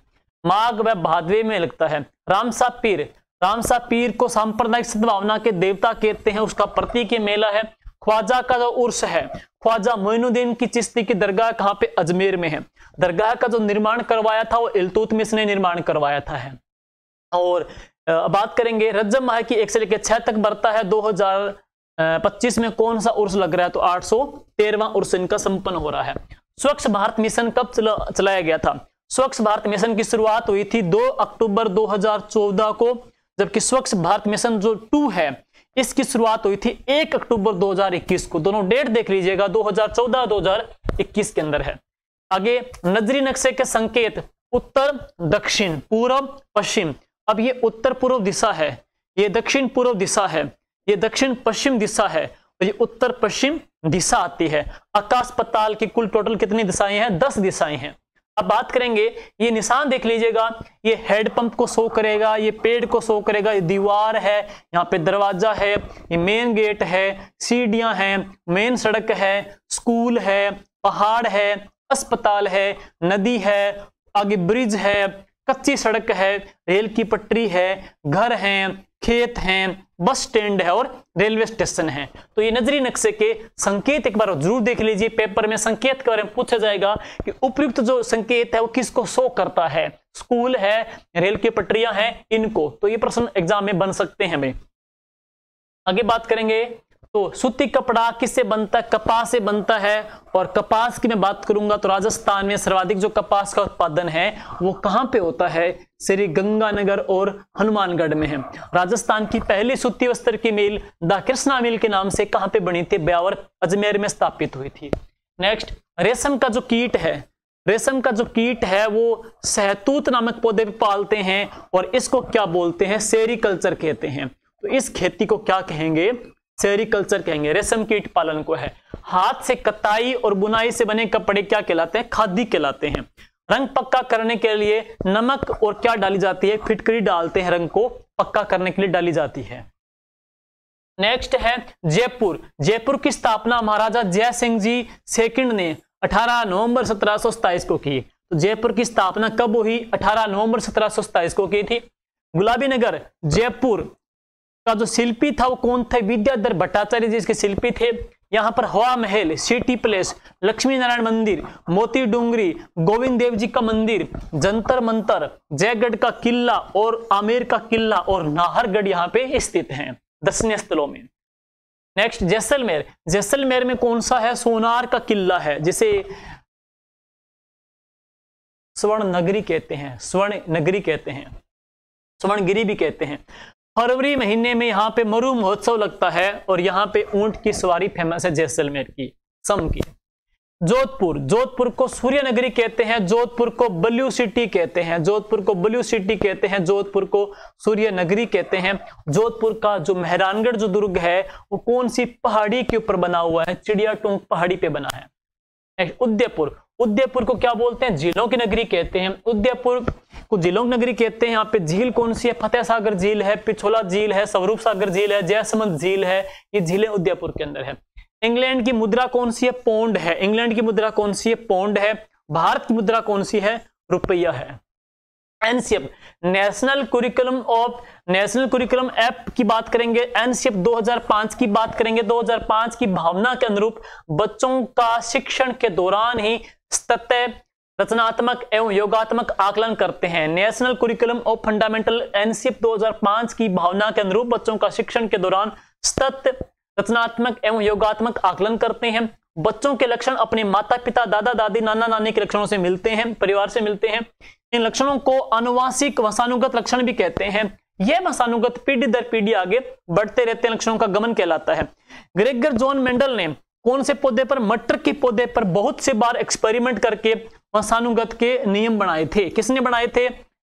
माघ व भादवे में लगता है। रामसा पीर, रामसा पीर को सांप्रदायिक सद्भावना के देवता कहते हैं, उसका प्रतीक ये मेला है। ख्वाजा का जो उर्स है, ख्वाजा मोइनुद्दीन की चिश्ती की दरगाह कहाँ पे, अजमेर में है। दरगाह का जो निर्माण करवाया था वो इल्तुतमिश ने निर्माण करवाया था है। और बात करेंगे रजब माह की 1 से लेकर 6 तक बढ़ता है। 2025 में कौन सा उर्स लग रहा है, तो 813वां उर्स इनका संपन्न हो रहा है। स्वच्छ भारत मिशन कब चलाया गया था? स्वच्छ भारत मिशन की शुरुआत हुई थी 2 अक्टूबर 2014 को, जबकि स्वच्छ भारत मिशन जो 2 है इसकी शुरुआत हुई थी 1 अक्टूबर 2021 को। दोनों डेट देख लीजिएगा, 2014-2021 के अंदर है। आगे नजरी नक्शे के संकेत उत्तर, दक्षिण, पूर्व, पश्चिम। अब ये उत्तर पूर्व दिशा है, ये दक्षिण पूर्व दिशा है, ये दक्षिण पश्चिम दिशा है, और ये उत्तर पश्चिम दिशा आती है। आकाश पताल की कुल टोटल कितनी दिशाएं हैं? 10 दिशाएं हैं। अब बात करेंगे, ये निशान देख लीजिएगा, ये हेडपंप को शो करेगा, ये पेड़ को शो करेगा, ये दीवार है, यहाँ पे दरवाजा है, ये मेन गेट है, सीढ़ियां हैं, मेन सड़क है, स्कूल है, पहाड़ है, अस्पताल है, नदी है, आगे ब्रिज है, कच्ची सड़क है, रेल की पटरी है, घर हैं, खेत हैं, बस स्टैंड है और रेलवे स्टेशन है। तो ये नजरी नक्शे के संकेत एक बार जरूर देख लीजिए, पेपर में संकेत के बारे में पूछा जाएगा कि उपयुक्त जो संकेत है वो किसको शो करता है, स्कूल है, रेल की पटरियां हैं, इनको। तो ये प्रश्न एग्जाम में बन सकते हैं भाई। आगे बात करेंगे, तो सूती कपड़ा किससे बनता है? कपास से बनता है। और कपास की मैं बात करूंगा तो राजस्थान में सर्वाधिक जो कपास का उत्पादन है वो कहां पे होता है? श्री गंगानगर और हनुमानगढ़ में है। राजस्थान की पहली सूती वस्त्र की मिल द कृष्णा मिल के नाम से कहां पे बनी थी? ब्यावर, अजमेर में स्थापित हुई थी। नेक्स्ट, रेशम का जो कीट है, रेशम का जो कीट है वो सहतूत नामक पौधे पे पालते हैं और इसको क्या बोलते हैं? सेरीकल्चर कहते हैं। तो इस खेती को क्या कहेंगे? सेरीकल्चर कहेंगे। रेशम कीट पालन को है। हाथ से कताई और बुनाई से बने कपड़े क्या कहलाते हैं? खादी कहलाते हैं। रंग पक्का करने के लिए नमक और क्या डाली जाती है? फिटकरी डालते हैं, रंग को पक्का करने के लिए डाली जाती है। नेक्स्ट है जयपुर। जयपुर की स्थापना महाराजा जय सिंह जी सेकंड ने 18 नवंबर 1727 को की। तो जयपुर की स्थापना कब हुई? 18 नवंबर 1727 को की थी। गुलाबी नगर जयपुर का जो शिल्पी था वो कौन थे? विद्याधर भट्टाचार्य जी इसके शिल्पी थे। यहां पर हवा महल, सिटी प्लेस, लक्ष्मी नारायण मंदिर, मोती डूंगरी, गोविंद देव जी का मंदिर, जंतर मंतर, जयगढ़ का किला और आमेर का किला और नाहरगढ़ यहां पे स्थित हैं दर्शनीय स्थलों में। नेक्स्ट, जैसलमेर। जैसलमेर में कौन सा है? सोनार का किला है, जिसे स्वर्ण नगरी कहते हैं, स्वर्ण नगरी कहते हैं, स्वर्णगिरी भी कहते हैं। फरवरी महीने में यहाँ पे मरु महोत्सव लगता है और यहाँ पे ऊंट की सवारी फेमस है जैसलमेर की, सम की। जोधपुर, जोधपुर को सूर्य नगरी कहते हैं, जोधपुर को ब्लू सिटी कहते हैं, जोधपुर को ब्लू सिटी कहते हैं, जोधपुर को सूर्य नगरी कहते हैं। जोधपुर का जो मेहरानगढ़ जो दुर्ग है वो कौन सी पहाड़ी के ऊपर बना हुआ है? चिड़ियाटूंग पहाड़ी पे बना है। उदयपुर, उदयपुर को क्या बोलते हैं? झीलों की नगरी कहते हैं। उदयपुर को झीलों की नगरी कहते हैं। यहाँ पे झील कौन सी है? फतेह सागर झील है, पिछोला झील है, स्वरूप सागर झील है, जयसमंद झील है। ये झीलें उदयपुर के अंदर है। इंग्लैंड की मुद्रा कौन सी है? पौंड है। इंग्लैंड की मुद्रा कौन सी है? पौंड है। भारत की मुद्रा कौन सी है? रुपया है। एनसीएफ, नेशनल कुरिकुलम ऐप की बात करेंगे। एनसीएफ 2005 की बात करेंगे। 2005 की भावना के अनुरूप बच्चों का शिक्षण के दौरान ही सतत, रचनात्मक एवं योगात्मक आकलन करते हैं। National curriculum of fundamental NCF 2005 की भावना के अनुरूप बच्चों का शिक्षण के दौरान सतत, रचनात्मक एवं योगात्मक आकलन करते हैं। बच्चों के लक्षण अपने माता पिता, दादा दादी, नाना नानी के लक्षणों से मिलते हैं, परिवार से मिलते हैं। इन लक्षणों को आनुवांशिक वंशानुगत लक्षण भी कहते हैं। यह वंशानुगत पीढ़ी दर पीढ़ी आगे बढ़ते रहते लक्षणों का गमन कहलाता है। ग्रेगर जॉन मेंडल ने कौन से पौधे पर? मटर के पौधे पर बहुत से बार एक्सपेरिमेंट करके वंशानुगत के नियम बनाए थे। किसने बनाए थे?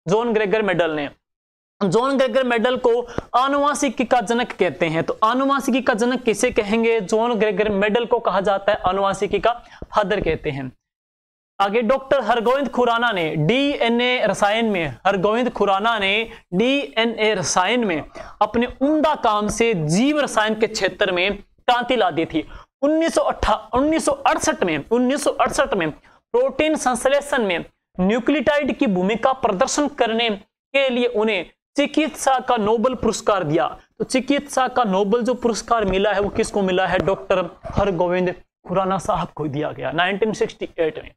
जॉन ग्रेगर मेंडल ने। जॉन ग्रेगर मेंडल को आनुवांशिकी का जनक कहते हैं। तो आनुवांशिकी का जनक किसे कहेंगे? जॉन ग्रेगर मेंडल को कहा जाता है आनुवांशिकी का फादर कहते हैं। आगे डॉक्टर हरगोविंद खुराना ने डीएनए रसायन में, हरगोविंद खुराना ने डीएनए रसायन में अपने उम्दा काम से जीव रसायन के क्षेत्र में क्रांति ला दी थी। 1968 में प्रोटीन संश्लेषण में न्यूक्लियोटाइड की भूमिका प्रदर्शन करने के लिए उन्हें चिकित्सा का नोबेल पुरस्कार दिया। तो चिकित्सा का नोबेल जो पुरस्कार मिला है वो किसको मिला है? डॉक्टर हरगोविंद खुराना साहब को दिया गया 1968 में।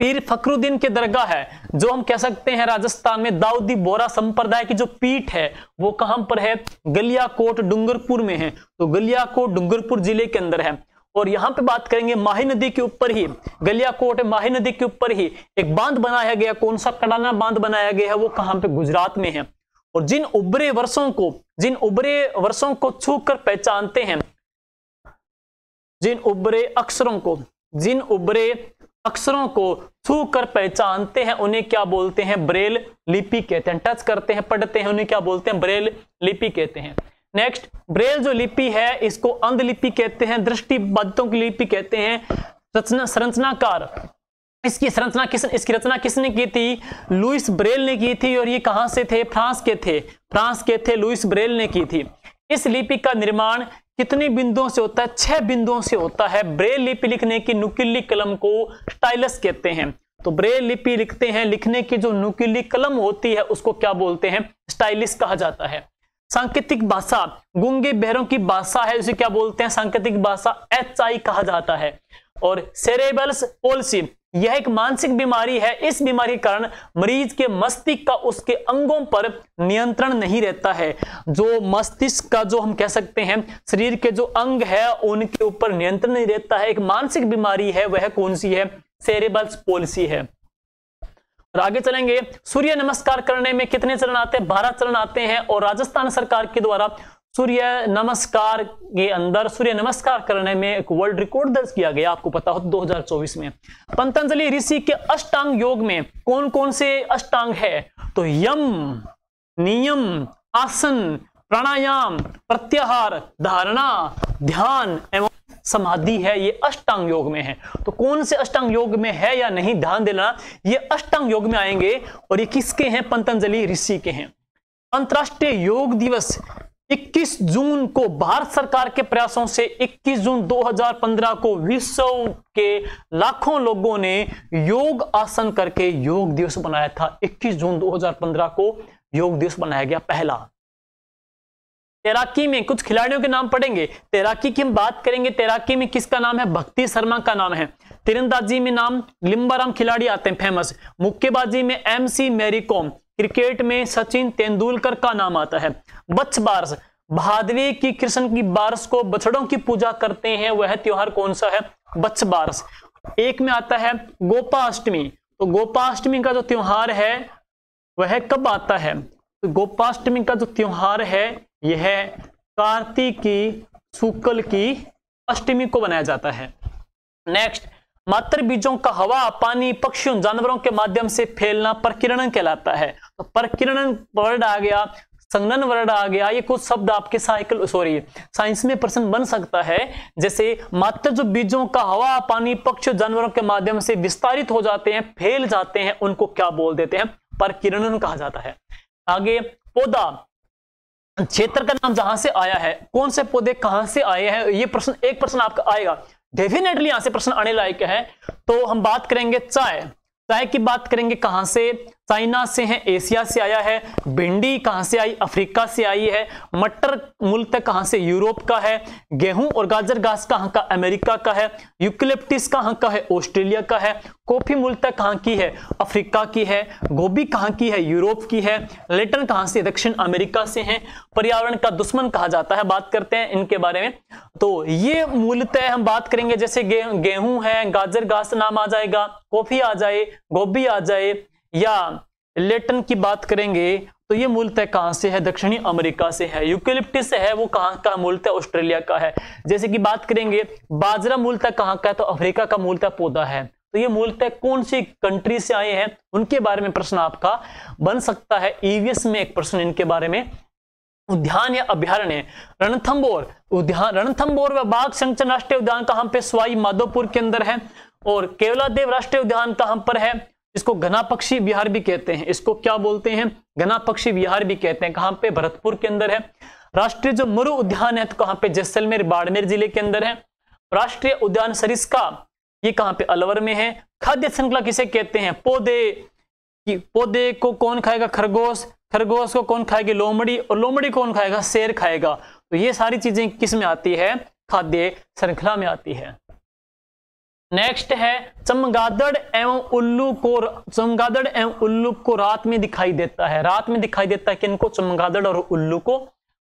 पीर फखरुद्दीन के दरगाह है, जो हम कह सकते हैं राजस्थान में दाऊदी बोहरा संप्रदाय की जो पीठ है वो कहां पर है? गलियाकोट डूंगरपुर में है। तो गलियाकोट डूंगरपुर जिले के अंदर है। और यहां पे बात करेंगे माही नदी के ऊपर ही, गलियाकोट माही नदी के ऊपर ही एक बांध बनाया गया। कौन सा? कडाना बांध बनाया गया है। वो कहां पे? गुजरात में है। और जिन उभरे वर्षों को छू कर पहचानते हैं, जिन उभरे अक्षरों को छू कर पहचानते हैं उन्हें क्या बोलते हैं? ब्रेल लिपि कहते हैं। टच करते हैं, पढ़ते हैं, उन्हें क्या बोलते हैं? ब्रेल लिपि कहते हैं। नेक्स्ट, ब्रेल जो लिपि है इसको अंध लिपि कहते हैं, दृष्टिबाधितों की लिपि कहते हैं। संरचनाकार, इसकी रचना किसने की थी? लुइस ब्रेल ने की थी। और ये कहां से थे? फ्रांस के थे। लुइस ब्रेल ने की थी। इस लिपि का निर्माण कितने बिंदुओं से होता है? 6 बिंदुओं से होता है। ब्रेल लिपि लिखने की नुकीली कलम को स्टाइलस कहते हैं। तो ब्रेल लिपि लिखते हैं, लिखने की जो नुकीली कलम होती है उसको क्या बोलते हैं? स्टाइलिस कहा जाता है। सांकेतिक भाषा, गूंगे बहरों की भाषा है, उसे क्या बोलते हैं? सांकेतिक भाषा, HI कहा जाता है। और सेरेब्रल पॉल्सी, यह एक मानसिक बीमारी है। इस बीमारी के कारण मरीज के मस्तिष्क का उसके अंगों पर नियंत्रण नहीं रहता है। जो मस्तिष्क का जो हम कह सकते हैं शरीर के जो अंग है उनके ऊपर नियंत्रण नहीं रहता है। एक मानसिक बीमारी है, वह कौन सी है? सेरेब्रल पॉल्सी है। और आगे चलेंगे, सूर्य नमस्कार करने में कितने चरण आते हैं? 12 चरण आते हैं। और राजस्थान सरकार के द्वारा सूर्य नमस्कार के अंदर सूर्य नमस्कार करने में एक वर्ल्ड रिकॉर्ड दर्ज किया गया, आपको पता हो 2024 में। पतंजलि ऋषि के अष्टांग योग में कौन कौन से अष्टांग है? तो यम, नियम, आसन, प्राणायाम, प्रत्याहार, धारणा, ध्यान एवं समाधि है। ये अष्टांग योग में है। तो कौन से अष्टांग योग में है या नहीं, ध्यान देना, ये अष्टांग योग में आएंगे। और ये किसके हैं? पतंजलि ऋषि के हैं। अंतरराष्ट्रीय योग दिवस 21 जून को भारत सरकार के प्रयासों से 21 जून 2015 को विश्व के लाखों लोगों ने योग आसन करके योग दिवस बनाया था। 21 जून 2015 को योग दिवस बनाया गया पहला। तैराकी में कुछ खिलाड़ियों के नाम पढ़ेंगे। तैराकी की हम बात करेंगे। तैराकी में किसका नाम है? भक्ति शर्मा का नाम है। तीरंदाजी में नाम लिम्बाराम खिलाड़ी आते हैं फेमस। मुक्केबाजी में MC मैरी कॉम। क्रिकेट में सचिन तेंदुलकर का नाम आता है। बच्छ बारस, भादवे की कृष्ण की बारस को बछड़ों की पूजा करते हैं, वह त्योहार कौन सा है? बच्छ बारस। एक में आता है गोपाष्टमी। तो गोपाष्टमी का जो त्योहार है वह कब आता है? तो गोपाष्टमी का जो त्योहार है यह कार्तिक की शुक्ल की अष्टमी को बनाया जाता है। नेक्स्ट, मात्र बीजों का हवा, पानी, पक्षियों, जानवरों के माध्यम से फैलना प्रकीर्णन कहलाता है। तो प्रकीर्णन वर्ड आ गया, संघनन वर्ड आ गया। ये कुछ शब्द आपके साइंस में प्रश्न बन सकता है। जैसे मात्र जो बीजों का हवा, पानी, पक्षियों, जानवरों के माध्यम से विस्तारित हो जाते हैं, फैल जाते हैं, उनको क्या बोल देते हैं? प्रकीर्णन कहा जाता है। आगे, पौधा, क्षेत्र का नाम जहां से आया है। कौन से पौधे कहां से आए हैं? ये प्रश्न, एक प्रश्न आपका आएगा, डेफिनेटली यहां से प्रश्न आने लायक है। तो हम बात करेंगे चाय की बात करेंगे। कहां से? चाइना से है, एशिया से आया है। भिंडी कहां से आई? अफ्रीका से आई है। मटर मूलतः कहां से? यूरोप का है। गेहूं और गाजर घास कहां का? अमेरिका का है। यूकलिप्टिस कहां का है? ऑस्ट्रेलिया का है। कॉफी मूलतः कहां की है? अफ्रीका की है। गोभी कहां की है? यूरोप की है। लेटन कहां से? दक्षिण अमेरिका से है। पर्यावरण का दुश्मन कहा जाता है, बात करते हैं इनके बारे में। तो ये मूलतः हम बात करेंगे, जैसे गेहूं है, गाजर घास नाम आ जाएगा, कॉफी आ जाए, गोभी आ जाए, या लेटन की बात करेंगे तो ये मूलतः कहां से है? दक्षिणी अमेरिका से है। यूकलिप्टिस है वो कहां का? मूलतः ऑस्ट्रेलिया का है। जैसे कि बात करेंगे बाजरा मूलतः कहां का है? तो अफ्रीका का मूलतः पौधा है। तो ये मूलतः कौन सी कंट्री से आए हैं उनके बारे में प्रश्न आपका बन सकता है। ईवीएस में एक प्रश्न इनके बारे में। उद्यान या अभ्यारण्य, रणथंबोर उद्यान, रणथंबोर व बाघ संरक्षण राष्ट्रीय उद्यान कहां पे? सवाई माधोपुर के अंदर है। और केवलादेव राष्ट्रीय उद्यान कहां पर है? इसको घना पक्षी विहार भी कहते हैं। इसको क्या बोलते हैं? घना पक्षी विहार भी कहते हैं। कहां पे? भरतपुर के अंदर है। राष्ट्रीय जो मरु उद्यान है तो कहां पे? जैसलमेर बाड़मेर जिले के अंदर है। राष्ट्रीय उद्यान सरिस्का, ये कहां पे? अलवर में है। खाद्य श्रृंखला किसे कहते हैं? पौधे, कि पौधे को कौन खाएगा? खरगोश। खरगोश को कौन खाएगी? लोमड़ी। और लोमड़ी कौन खाएगा? शेर खाएगा। तो ये सारी चीजें किस में आती है? खाद्य श्रृंखला में आती है। नेक्स्ट है चमगादड़ एवं उल्लू को रात में दिखाई देता है। रात में दिखाई देता है किनको? चमगादड़ और उल्लू को।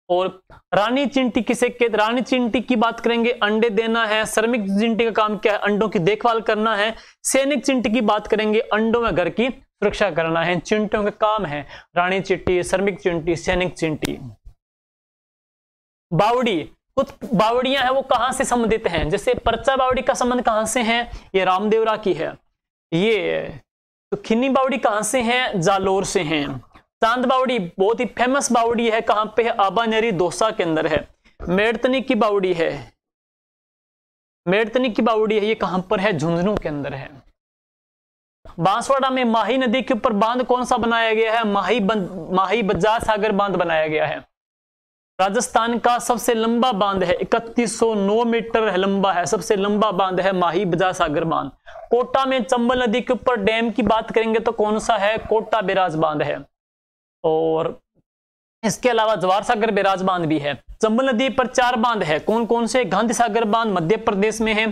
और रानी चींटी किसे कहते? रानी चींटी की बात करेंगे, अंडे देना है। श्रमिक चींटी का काम क्या है? अंडों की देखभाल करना है। सैनिक चींटी की बात करेंगे, अंडों में घर की सुरक्षा करना है। चींटियों का काम है रानी चींटी, श्रमिक चींटी, सैनिक चींटी। बावड़ी, कुछ बावड़ियां हैं वो कहां से संबंधित हैं? जैसे परचा बावड़ी का संबंध कहां से है? ये रामदेवरा की है। ये तो खिन्नी बावड़ी कहां से है? जालोर से हैं। चांद बावड़ी बहुत ही फेमस बावड़ी है, कहां पे है? आबानेरी दौसा के अंदर है। मेड़तनी की बावड़ी है, मेड़तनी की बावड़ी है, ये कहां पर है? झुंझुनू के अंदर है। बांसवाड़ा में माही नदी के ऊपर बांध कौन सा बनाया गया है? माही बजाज सागर बांध बनाया गया है। राजस्थान का सबसे लंबा बांध है, 3109 मीटर लंबा है, सबसे लंबा बांध है माही बजाज सागर बांध। कोटा में चंबल नदी के ऊपर डैम की बात करेंगे तो कौन सा है? कोटा बैराज बांध है। और इसके अलावा जवाहर सागर बैराज बांध भी है। चंबल नदी पर 4 बांध है, कौन कौन से? गांधी सागर बांध मध्य प्रदेश में है,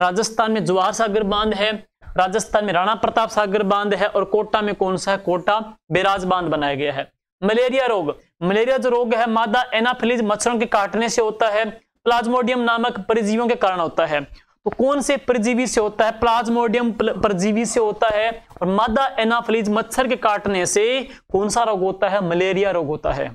राजस्थान में जवाहर सागर बांध है, राजस्थान में राणा प्रताप सागर बांध है, और कोटा में कौन सा है? कोटा बैराज बांध बनाया गया है। मलेरिया रोग, मलेरिया जो रोग है मादा एनाफिलीज मच्छरों के काटने से होता है, प्लाज्मोडियम नामक परजीवियों के कारण होता है। तो कौन से परजीवी से होता है? प्लाज्मोडियम परजीवी से होता है। और मादा एनाफिलीज मच्छर के काटने से कौन सा रोग होता है? मलेरिया रोग होता है।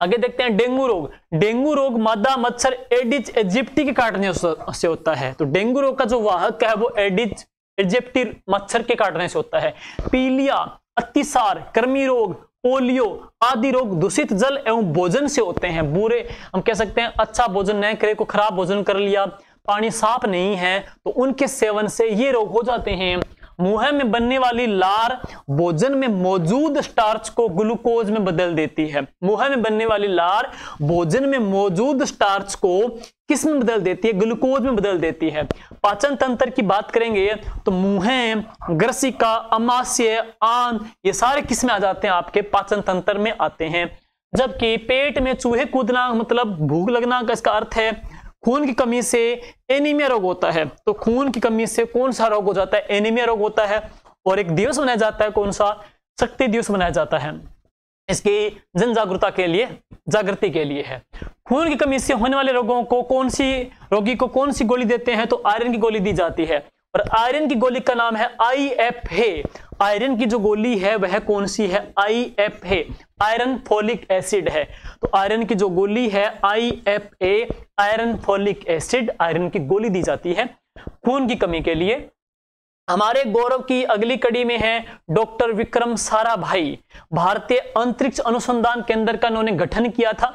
आगे देखते हैं डेंगू रोग। डेंगू रोग मादा मच्छर एडिज इजिप्टी के काटने से होता है। तो डेंगू रोग का जो वाहक है वो एडिज इजिप्टी मच्छर के काटने से होता है। पीलिया, अतिसार, कृमि रोग, पोलियो आदि रोग दूषित जल एवं भोजन से होते हैं। बुरे, हम कह सकते हैं अच्छा भोजन नहीं करे, को खराब भोजन कर लिया, पानी साफ नहीं है, तो उनके सेवन से ये रोग हो जाते हैं। मुंह में बनने वाली लार भोजन में मौजूद स्टार्च को ग्लूकोज में बदल देती है। मुंह में बनने वाली लार भोजन में मौजूद स्टार्च को किस में बदल देती है? ग्लूकोज में बदल देती है। पाचन तंत्र की बात करेंगे तो मुंह, ग्रसिका, अमाशय, आंत, ये सारे किस में आ जाते हैं? आपके पाचन तंत्र में आते हैं। जबकि पेट में चूहे कूदना मतलब भूख लगना का इसका अर्थ है खून की कमी से एनीमिया रोग होता है। तो खून की कमी से कौन सा रोग हो जाता है? एनीमिया रोग होता है। और एक दिवस मनाया जाता है, कौन सा? शक्ति दिवस मनाया जाता है। इसकी जन जागृति के लिए है। खून की कमी से होने वाले रोगों को रोगी को कौन सी गोली देते हैं? तो आयरन की गोली दी जाती है। और आयरन की गोली का नाम है IFA। आयरन की जो गोली है वह कौन सी है? IFA, आयरन फोलिक एसिड है। तो आयरन की जो गोली है IFA, iron folic acid, iron की गोली दी जाती है खून की कमी के लिए। हमारे गौरव की अगली कड़ी में है डॉक्टर विक्रम साराभाई। भारतीय अंतरिक्ष अनुसंधान केंद्र का इन्होंने गठन किया था।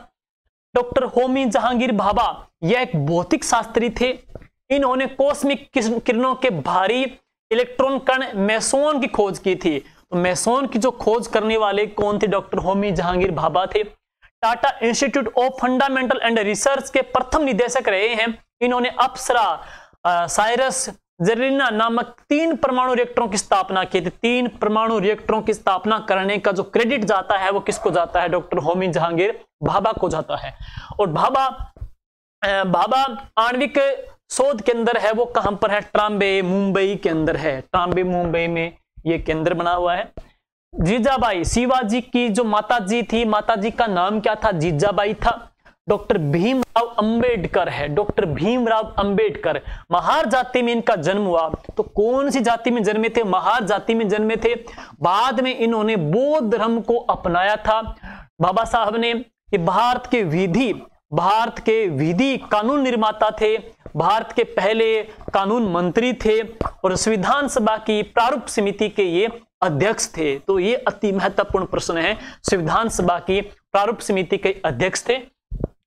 डॉक्टर होमी जहांगीर भाभा, यह एक भौतिक शास्त्री थे। इन्होंने कॉस्मिक किरणों के भारी इलेक्ट्रॉन कण मेसोन की खोज की थी। तो मेसोन की जो खोज करने वाले कौन थे? डॉक्टर होमी जहांगीर भाभा थे। Tata institute of fundamental and research के प्रथम निदेशक रहे हैं। इन्होंने अप्सरा, साइरस, जेरिना नामक 3 परमाणु रिएक्टरों की स्थापना की थी। 3 परमाणु रिएक्टरों की स्थापना करने का जो क्रेडिट जाता है वो किसको जाता है? डॉक्टर होमी जहांगीर भाभा को जाता है। और भाभा आणविक शोध केंद्र है वो कहां पर है? ट्राम्बे, मुंबई के अंदर है। ट्राम्बे, मुंबई में ये केंद्र बना हुआ है। जीजाबाई, शिवाजी की जो माताजी थी, माताजी का नाम क्या था? जीजाबाई था। डॉक्टर भीमराव अंबेडकर है। डॉक्टर भीमराव अंबेडकर, महार जाति में इनका जन्म हुआ। तो कौन सी जाति में जन्मे थे? महार जाति में जन्मे थे। बाद में इन्होंने बौद्ध धर्म को अपनाया था। बाबा साहब ने भारत के विधि कानून निर्माता थे, भारत के पहले कानून मंत्री थे और संविधान सभा की प्रारूप समिति के ये अध्यक्ष थे। तो ये अति महत्वपूर्ण प्रश्न है। संविधान सभा की प्रारूप समिति के अध्यक्ष थे।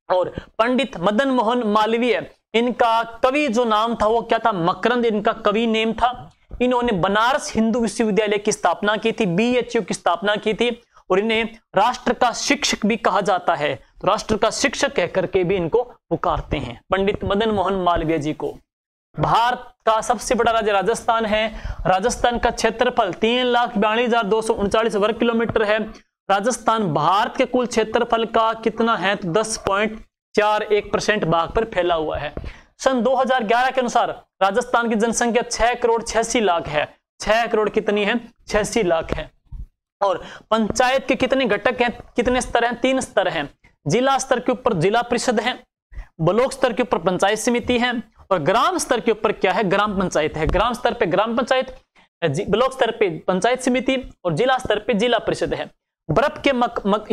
और पंडित मदन मोहन मालवीय, इनका कवि जो नाम था वो क्या था? मकरंद इनका कवि नेम था। इन्होंने बनारस हिंदू विश्वविद्यालय की स्थापना की थी, BHU की स्थापना की थी। और इन्हें राष्ट्र का शिक्षक भी कहा जाता है। तो राष्ट्र का शिक्षक कहकर के भी इनको पुकारते हैं, पंडित मदन मोहन मालवीय जी को। भारत का सबसे बड़ा राज्य राजस्थान है। राजस्थान का क्षेत्रफल 3,42,239 वर्ग किलोमीटर है। राजस्थान भारत के कुल क्षेत्रफल का कितना है, तो 10.41% भाग पर फैला हुआ है। सन 2011 के अनुसार राजस्थान की जनसंख्या 6,86,00,000 है। 6 करोड़ कितनी है, 86 लाख है। और पंचायत के कितने घटक हैं, कितने स्तर हैं, 3 स्तर हैं। जिला स्तर के ऊपर जिला परिषद है, ब्लॉक स्तर के ऊपर पंचायत समिति है, और ग्राम स्तर के ऊपर क्या है, ग्राम पंचायत है। ग्राम स्तर पे ग्राम पंचायत, ब्लॉक स्तर पे पंचायत समिति और जिला स्तर पे जिला परिषद है। बर्फ के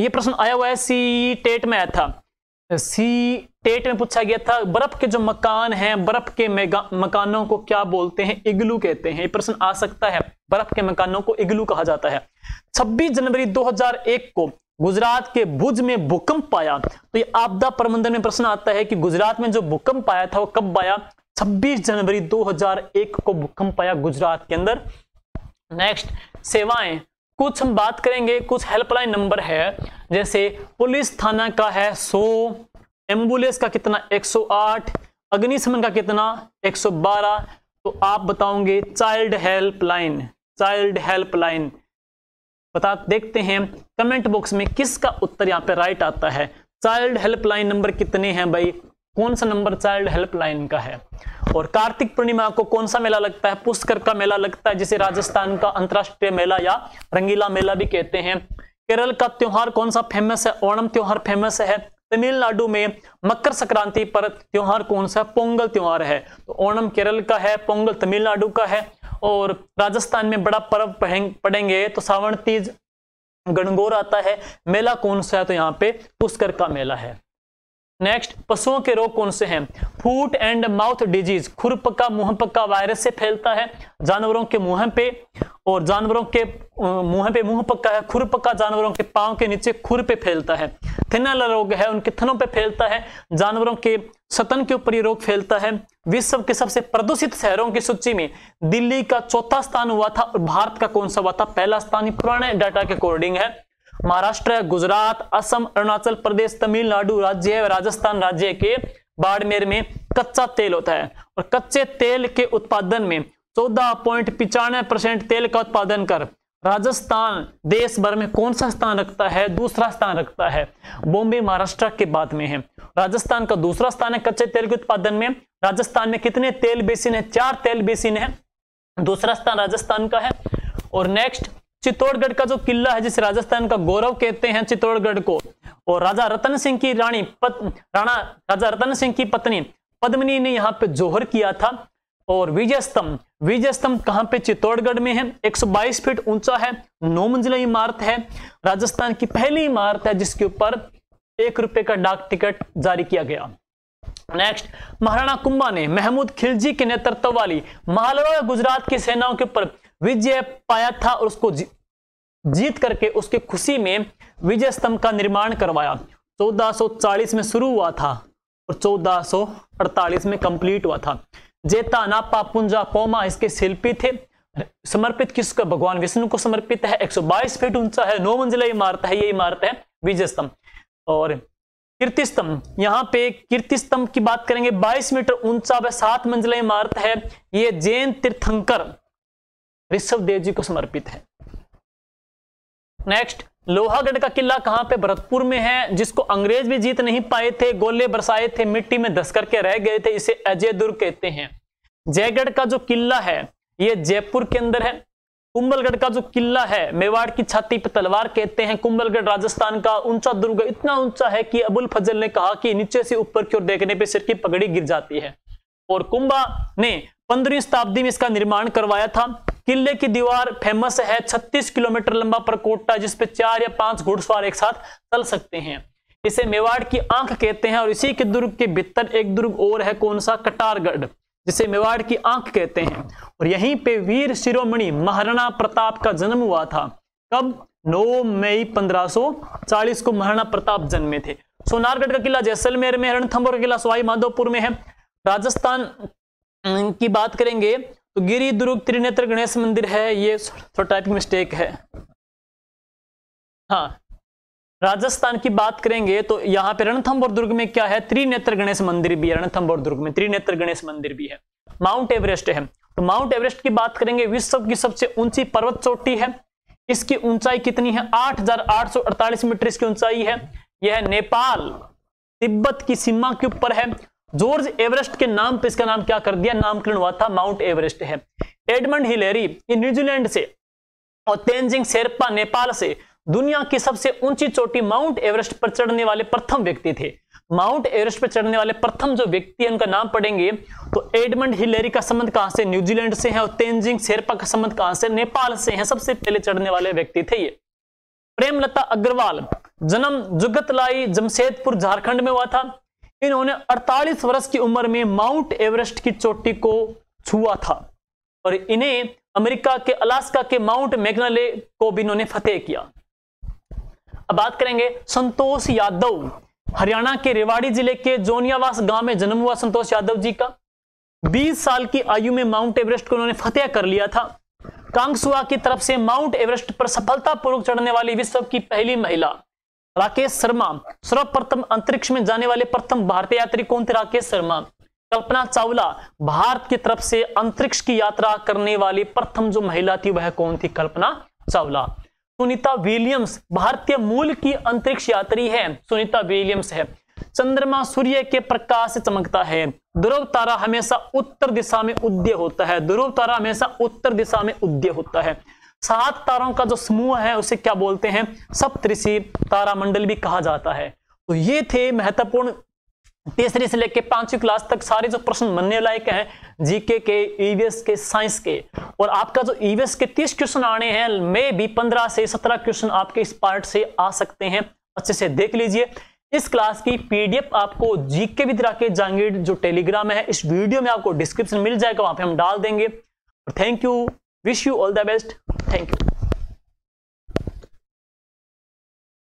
ये प्रश्न आया हुआ है, सी टेट में आया था, सी टेट में पूछा गया था, बर्फ के जो मकान हैं, बर्फ के मकानों को क्या बोलते हैं, इग्लू कहते हैं। ये प्रश्न आ सकता है, बर्फ के मकानों को इग्लू कहा जाता है। 26 जनवरी 2001 को गुजरात के भुज में भूकंप आया। तो ये आपदा प्रबंधन में प्रश्न आता है कि गुजरात में जो भूकंप आया था वो कब आया, 26 जनवरी 2001 को भूकंप आया गुजरात के अंदर। नेक्स्ट, सेवाएं, कुछ हम बात करेंगे, कुछ हेल्पलाइन नंबर है, जैसे पुलिस थाना का है 100, एम्बुलेंस का कितना 108, अग्निशमन का कितना 112। तो आप बताओगे चाइल्ड हेल्पलाइन, चाइल्ड हेल्पलाइन बता, देखते हैं कमेंट बॉक्स में किसका उत्तर यहाँ पे राइट आता है। चाइल्ड हेल्पलाइन नंबर कितने हैं भाई, कौन सा नंबर चाइल्ड हेल्पलाइन का है। और कार्तिक पूर्णिमा को कौन सा मेला लगता है, पुष्कर का मेला लगता है, जिसे राजस्थान का अंतरराष्ट्रीय मेला या रंगीला मेला भी कहते हैं। केरल का त्योहार कौन सा फेमस है, ओणम त्योहार फेमस है। तमिलनाडु में मकर संक्रांति पर त्योहार कौन सा, पोंगल त्योहार है। तो ओणम केरल का है, पोंगल तमिलनाडु का है। और राजस्थान में बड़ा पर्व पढ़ेंगे तो सावन तीज, गणगौर आता है। मेला कौन सा है, तो यहाँ पे पुष्कर का मेला है। नेक्स्ट, पशुओं के रोग कौन से हैं, फूट एंड माउथ डिजीज, खुरपका मुंहपका वायरस से फैलता है जानवरों के मुंह पे, और जानवरों के मुंह पे मुंहपका है, खुरपका जानवरों के पांव के नीचे खुर पे फैलता है। थिनल रोग है, उनके थनों पे फैलता है, जानवरों के सतन के ऊपर ये रोग फैलता है। विश्व के सबसे प्रदूषित शहरों की सूची में दिल्ली का 4था स्थान हुआ था, और भारत का कौन सा हुआ था, पहला स्थान। पुराने डाटा के अकॉर्डिंग है। महाराष्ट्र, गुजरात, असम, अरुणाचल प्रदेश, तमिलनाडु राज्य है, राजस्थान राज्य के बाड़मेर में कच्चा तेल होता है। और कच्चे तेल के उत्पादन में 14.95% तेल का उत्पादन कर राजस्थान देश भर में कौन सा स्थान रखता है, दूसरा स्थान रखता है। बॉम्बे महाराष्ट्र के बाद में है। राजस्थान का दूसरा स्थान है कच्चे तेल के उत्पादन में। राजस्थान में कितने तेल बेसिन है, 4 तेल बेसिन है, दूसरा स्थान राजस्थान का है। और नेक्स्ट, चित्तौड़गढ़ का जो किला है, जिसे राजस्थान का गौरव कहते हैं चित्तौड़गढ़ को, और राजा रतन सिंह की राजा रतन सिंह की पत्नी पद्मिनी ने यहाँ पे जोहर किया था। और विजय स्तंभ कहाँ पे, चित्तौड़गढ़ में है, 122 फीट ऊंचा है, 9 मंजिला इमारत है, राजस्थान की पहली इमारत है जिसके ऊपर 1 रुपए का डाक टिकट जारी किया गया। नेक्स्ट, महाराणा कुंभा ने महमूद खिलजी के नेतृत्व वाली मालवा गुजरात की सेनाओं के ऊपर विजय पाया था, और उसको जीत करके उसकी खुशी में विजय स्तंभ का निर्माण करवाया। 1440 में शुरू हुआ था और 1448 में कंप्लीट हुआ था। जेता, नापा, पुंजा, कोमा इसके शिल्पी थे। समर्पित किसको, भगवान विष्णु को समर्पित है। 122 फीट ऊंचा है, 9 मंजिला इमारत है, ये इमारत है विजय स्तंभ। और कीर्ति स्तंभ, यहाँ पे कीर्ति स्तंभ की बात करेंगे, 22 मीटर ऊंचा व 7 मंजिला इमारत है। ये जैन तीर्थंकर ऋषभ देव जी को समर्पित है। नेक्स्ट, लोहागढ़ का किला कहां पे, भरतपुर में है, जिसको अंग्रेज भी जीत नहीं पाए थे, गोले बरसाए थे, मिट्टी में धस करके रह गए थे, इसे अजय दुर्ग कहते हैं। जयगढ़ का जो किला है ये जयपुर के अंदर है। कुंभलगढ़ का जो किला है, मेवाड़ की छाती पे तलवार कहते हैं। कुंभलगढ़ राजस्थान का ऊंचा दुर्ग, इतना ऊंचा है कि अबुल फजल ने कहा कि नीचे से ऊपर की ओर देखने पे सिर की पगड़ी गिर जाती है। और कुंभा ने 15वीं शताब्दी में इसका निर्माण करवाया था। किले की दीवार फेमस है, 36 किलोमीटर लंबा प्रकोष्ठा, जिसपे 4 या 5 घुड़सवार एक साथ चल सकते हैं। इसे मेवाड़ की आंख कहते हैं। और इसी के दुर्ग के भीतर एक दुर्ग और है, कौन सा, कटारगढ़, जिसे मेवाड़ की आंख कहते हैं। और यहीं पे वीर शिरोमणि महाराणा प्रताप का जन्म हुआ था। कब, 9 मई 1540 को महाराणा प्रताप जन्मे थे। सोनारगढ़ का किला जैसलमेर में, रणथंभौर का किला सवाई माधोपुर में है। राजस्थान की बात करेंगे तो गिरी दुर्ग त्रिनेत्र गणेश मंदिर है, ये थोड़ा टाइपिंग मिस्टेक है। हाँ, राजस्थान की बात करेंगे तो यहाँ पे रणथंभौर दुर्ग में क्या है, त्रिनेत्र गणेश मंदिर भी है। रणथंभौर दुर्ग में त्रिनेत्र गणेश मंदिर भी है। माउंट एवरेस्ट है। तो माउंट एवरेस्ट की बात करेंगे, विश्व की सबसे ऊंची पर्वत चोटी है। इसकी ऊंचाई कितनी है? 8,848 मीटर इसकी ऊंचाई है। यह नेपाल तिब्बत की सीमा के ऊपर है। जॉर्ज एवरेस्ट के नाम पे इसका नाम क्या कर दिया, नामकरण हुआ था, माउंट एवरेस्ट है। एडमंड हिलेरी ये न्यूजीलैंड से और तेंजिंग शेरपा नेपाल से दुनिया की सबसे ऊंची चोटी माउंट एवरेस्ट पर चढ़ने वाले प्रथम व्यक्ति थे। माउंट एवरेस्ट पर चढ़ने वाले प्रथम जो व्यक्ति है उनका नाम पढ़ेंगे तो एडमंड हिलेरी का संबंध कहां से, न्यूजीलैंड से है, और तेंजिंग शेरपा का संबंध कहां से, नेपाल से है। सबसे पहले चढ़ने वाले व्यक्ति थे ये। प्रेमलता अग्रवाल, जन्म जुगतलाई जमशेदपुर झारखंड में हुआ था। इन्होंने 48 वर्ष की उम्र में माउंट एवरेस्ट की चोटी को छुआ था और इन्हें अमेरिका के अलास्का के माउंट मैग्नले को भी इन्होंने फतेह किया। अब बात करेंगे संतोष यादव, हरियाणा के रेवाड़ी जिले के जोनियावास गांव में जन्म हुआ संतोष यादव जी का। 20 साल की आयु में माउंट एवरेस्ट को उन्होंने फतेह कर लिया था। कांगसुआ की तरफ से माउंट एवरेस्ट पर सफलतापूर्वक चढ़ने वाली विश्व की पहली महिला राकेश शर्मा। सर्वप्रथम अंतरिक्ष में जाने वाले प्रथम भारतीय यात्री कौन थे? राकेश शर्मा। कल्पना चावला, भारत की तरफ से अंतरिक्ष की यात्रा करने वाली प्रथम जो महिला थी वह कौन थी? कल्पना चावला। सुनीता विलियम्स भारतीय मूल की अंतरिक्ष यात्री है, सुनीता विलियम्स है। चंद्रमा सूर्य के प्रकाश से चमकता है। ध्रुव तारा हमेशा उत्तर दिशा में उदय होता है, ध्रुव तारा हमेशा उत्तर दिशा में उदय होता है। 7 तारों का जो समूह है उसे क्या बोलते हैं? सप्तऋषि तारामंडल भी कहा जाता है। तो ये थे महत्वपूर्ण तीसरी से लेकर 5वीं क्लास तक सारे जो प्रश्न बनने लायक हैं जीके के, ईवीएस के, साइंस के। और आपका जो ईवीएस के 30 क्वेश्चन आने हैं, में भी 15 से 17 क्वेश्चन आपके इस पार्ट से आ सकते हैं। अच्छे से देख लीजिए। इस क्लास की पीडीएफ आपको जीके विद राकेश जहांगीर जो टेलीग्राम है, इस वीडियो में आपको डिस्क्रिप्शन मिल जाएगा, वहां पे हम डाल देंगे। Thank you, wish you all the best, thank you.